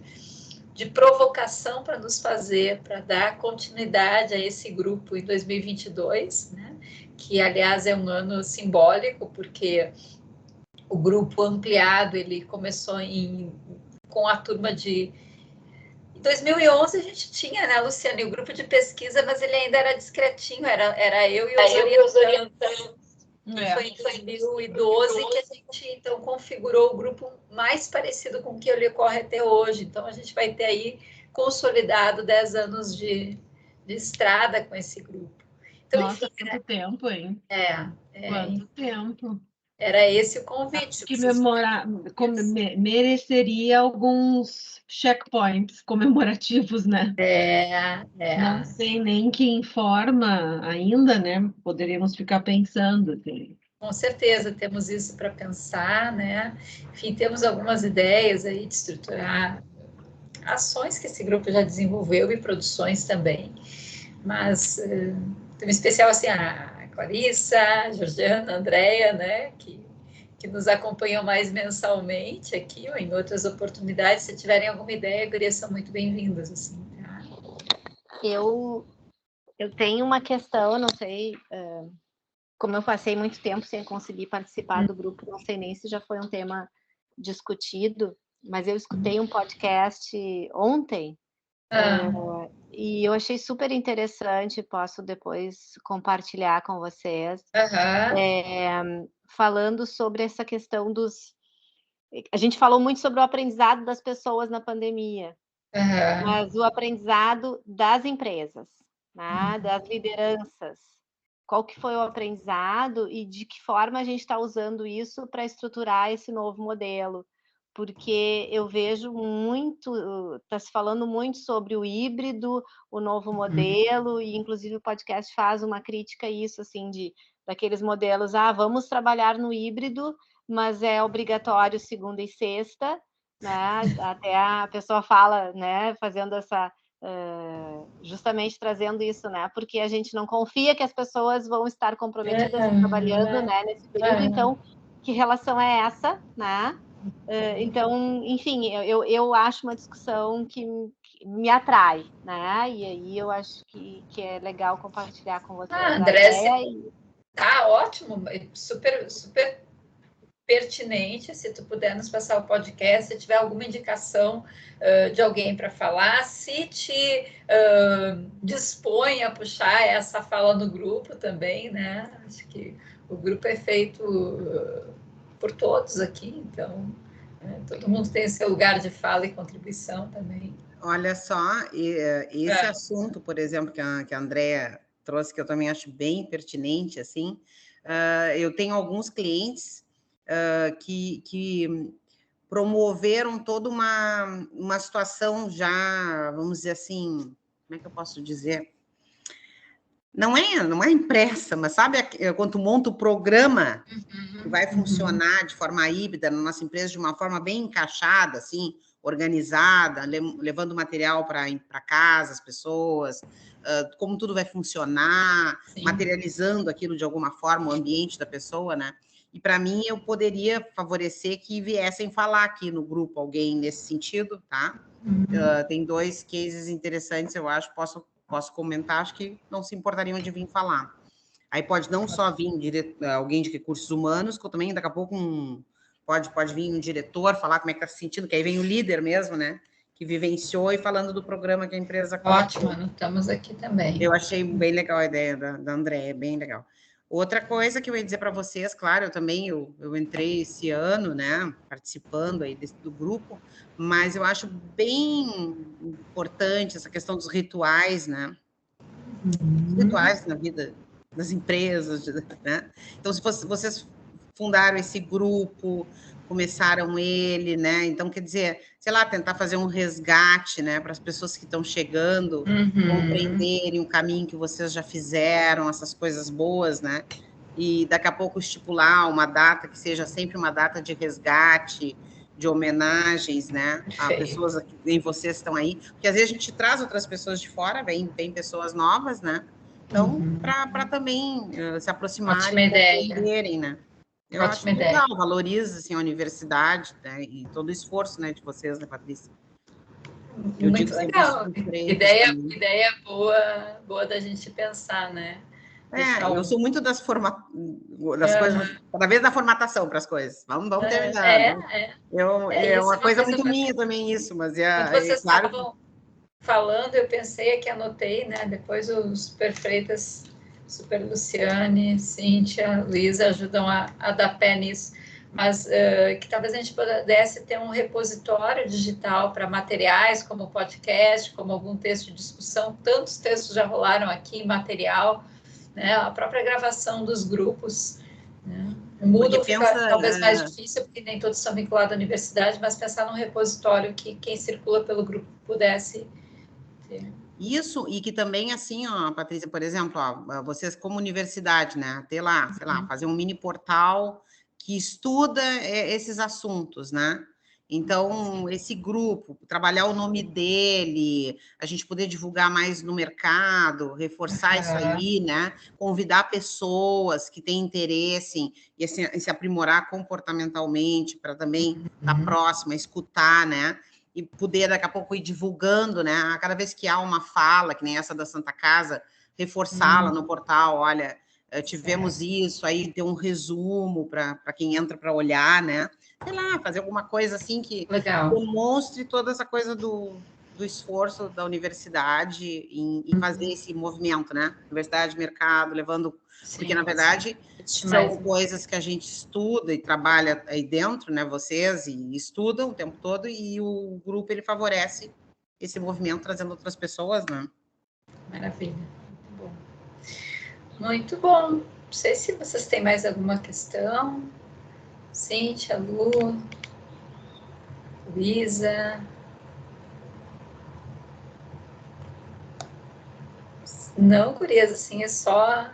provocação para nos fazer, para dar continuidade a esse grupo em 2022, né, que, aliás, é um ano simbólico, porque o grupo ampliado, ele começou com a turma de... Em 2011 a gente tinha, né, Luciane, o grupo de pesquisa, mas ele ainda era discretinho, era eu e os orientantes. Foi em 2012 que a gente, então, configurou o grupo mais parecido com o que ele ocorre até hoje. Então, a gente vai ter aí consolidado 10 anos de estrada com esse grupo. Então, nossa, enfim, quanto tempo, hein? Quanto tempo. Era esse o convite. Acho que mereceria alguns checkpoints comemorativos, né? Não sei nem que em forma ainda, né? Poderíamos ficar pensando. Com certeza, temos isso para pensar, né? Enfim, temos algumas ideias aí de estruturar ações que esse grupo já desenvolveu e produções também. Mas, em especial, assim, a Clarissa, a Georgiana, a Andréia, né? Que nos acompanham mais mensalmente aqui ou em outras oportunidades. Se tiverem alguma ideia, gurias, são muito bem-vindas. Assim, tá? Eu tenho uma questão, não sei, como eu passei muito tempo sem conseguir participar do grupo, não sei nem se já foi um tema discutido, mas eu escutei um podcast ontem e eu achei super interessante, posso depois compartilhar com vocês. Falando sobre essa questão a gente falou muito sobre o aprendizado das pessoas na pandemia, mas o aprendizado das empresas, né? Das lideranças. Qual que foi o aprendizado e de que forma a gente está usando isso para estruturar esse novo modelo? Porque eu vejo muito, está se falando muito sobre o híbrido, o novo modelo, e inclusive o podcast faz uma crítica a isso, assim, daqueles modelos, vamos trabalhar no híbrido, mas é obrigatório segunda e sexta, né? Até a pessoa fala, né, fazendo essa, justamente trazendo isso, né? Porque a gente não confia que as pessoas vão estar comprometidas trabalhando, né, nesse período, então, que relação é essa, né? Então, enfim, eu acho uma discussão que me atrai, né? E aí eu acho que é legal compartilhar com vocês. André, tá ótimo, super, super pertinente. Se tu puder nos passar o podcast, se tiver alguma indicação de alguém para falar, se te dispõe a puxar essa fala no grupo também, né? Acho que o grupo é feito por todos aqui, então todo mundo tem seu lugar de fala e contribuição também. Olha só, esse assunto, por exemplo, que a Andréa trouxe, que eu também acho bem pertinente, assim, eu tenho alguns clientes que promoveram toda uma situação já, vamos dizer assim, como é que eu posso dizer? Não é impressa, mas sabe quando tu monta o programa que vai funcionar de forma híbrida na nossa empresa de uma forma bem encaixada, assim, organizada, levando material para casa, as pessoas, como tudo vai funcionar, materializando aquilo de alguma forma, o ambiente da pessoa, né? E para mim eu poderia favorecer que viessem falar aqui no grupo alguém nesse sentido, tá? Tem 2 cases interessantes, eu acho, posso comentar, acho que não se importariam de vir falar. Aí pode não só vir alguém de recursos humanos, como também daqui a pouco pode vir um diretor falar como é que está se sentindo, que aí vem o líder mesmo, né? Que vivenciou e falando do programa que a empresa... Ótimo, estamos aqui também. Eu achei bem legal a ideia da Andréa, bem legal. Outra coisa que eu ia dizer para vocês, claro, eu entrei esse ano, né, participando aí do grupo, mas eu acho bem importante essa questão dos rituais, né? rituais na vida das empresas, né? Então, se vocês fundaram esse grupo, começaram ele, né? Então, quer dizer, sei lá, tentar fazer um resgate, né, para as pessoas que estão chegando, compreenderem o caminho que vocês já fizeram, essas coisas boas, né? E daqui a pouco estipular uma data que seja sempre uma data de resgate, de homenagens, né? A pessoas que nem vocês estão aí, porque às vezes a gente traz outras pessoas de fora, vem pessoas novas, né? Então, para também se aproximarem e entenderem, né? Eu acho legal, valoriza assim, a universidade, né? E todo o esforço, né, de vocês, né, Patrícia? Eu muito digo legal. Ideia boa da gente pensar, né? Eu sou muito das coisas, cada vez da formatação para as coisas. Vamos terminar. É uma coisa muito minha também isso, mas quando vocês estavam falando, eu pensei que anotei, né? Depois os Perfreitas, Super Luciane, Cíntia, Luísa ajudam a dar pé nisso, mas que talvez a gente pudesse ter um repositório digital para materiais, como podcast, como algum texto de discussão. Tantos textos já rolaram aqui em material, né? A própria gravação dos grupos, né? O Moodle fica talvez mais difícil, porque nem todos são vinculados à universidade, mas pensar num repositório que quem circula pelo grupo pudesse ter. Isso, e que também, assim, ó, Patrícia, por exemplo, ó, vocês como universidade, né, ter lá, sei lá, fazer um mini portal que estuda esses assuntos, né? Então, esse grupo, trabalhar o nome dele, a gente poder divulgar mais no mercado, reforçar isso aí, né? Convidar pessoas que têm interesse em se aprimorar comportamentalmente, para também estar próxima, escutar, né? E poder, daqui a pouco, ir divulgando, né? Cada vez que há uma fala, que nem essa da Santa Casa, reforçá-la no portal, olha, tivemos isso, aí ter um resumo para quem entra para olhar, né? Sei lá, fazer alguma coisa assim que demonstre toda essa coisa do esforço da universidade em fazer esse movimento, né? Universidade, mercado, levando... Porque, na verdade, são coisas que a gente estuda e trabalha aí dentro, né? Vocês estudam o tempo todo e o grupo, ele favorece esse movimento, trazendo outras pessoas, né? Maravilha. Muito bom. Muito bom. Não sei se vocês têm mais alguma questão. Cíntia, Lu, Luísa. Não, gurias, assim, é só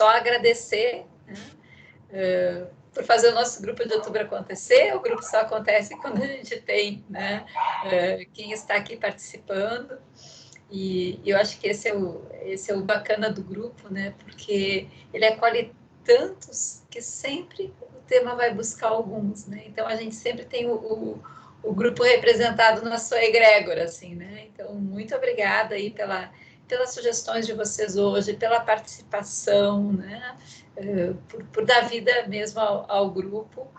agradecer, né, por fazer o nosso grupo de outubro acontecer. O grupo só acontece quando a gente tem, né, quem está aqui participando. E eu acho que esse é o bacana do grupo, né, porque ele acolhe tantos que sempre o tema vai buscar alguns, né? Então a gente sempre tem o grupo representado na sua egrégora, assim, né? Então, muito obrigada aí pelas sugestões de vocês hoje, pela participação, né? Por dar vida mesmo ao grupo.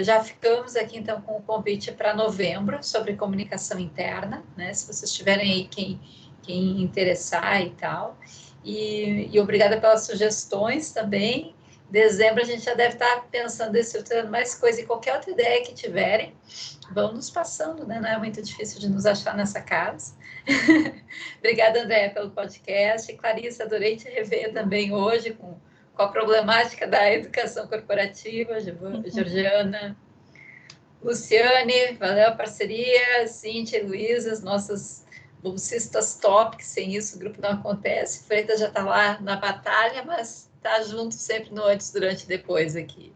Já ficamos aqui, então, com o convite para novembro, sobre comunicação interna, né? Se vocês tiverem aí quem interessar e tal. E obrigada pelas sugestões também. Dezembro a gente já deve estar pensando em estruturando mais coisa, e qualquer outra ideia que tiverem, vão nos passando, né? Não é muito difícil de nos achar nessa casa. Obrigada, Andréia, pelo podcast. Clarissa, adorei te rever também hoje com a problemática da educação corporativa. Georgiana, Luciane, valeu a parceria. Cíntia e Luísa, as nossas bolsistas top, que sem isso o grupo não acontece. Freitas já está lá na batalha, mas está junto sempre no antes, durante e depois aqui.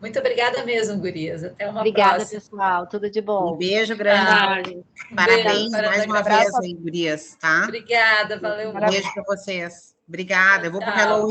Muito obrigada mesmo, gurias. Até uma próxima. Obrigada, pessoal. Tudo de bom. Um beijo grande. Parabéns mais uma vez aí, gurias, tá? Obrigada, valeu. Um beijo para vocês. Obrigada. Eu vou para o Halloween.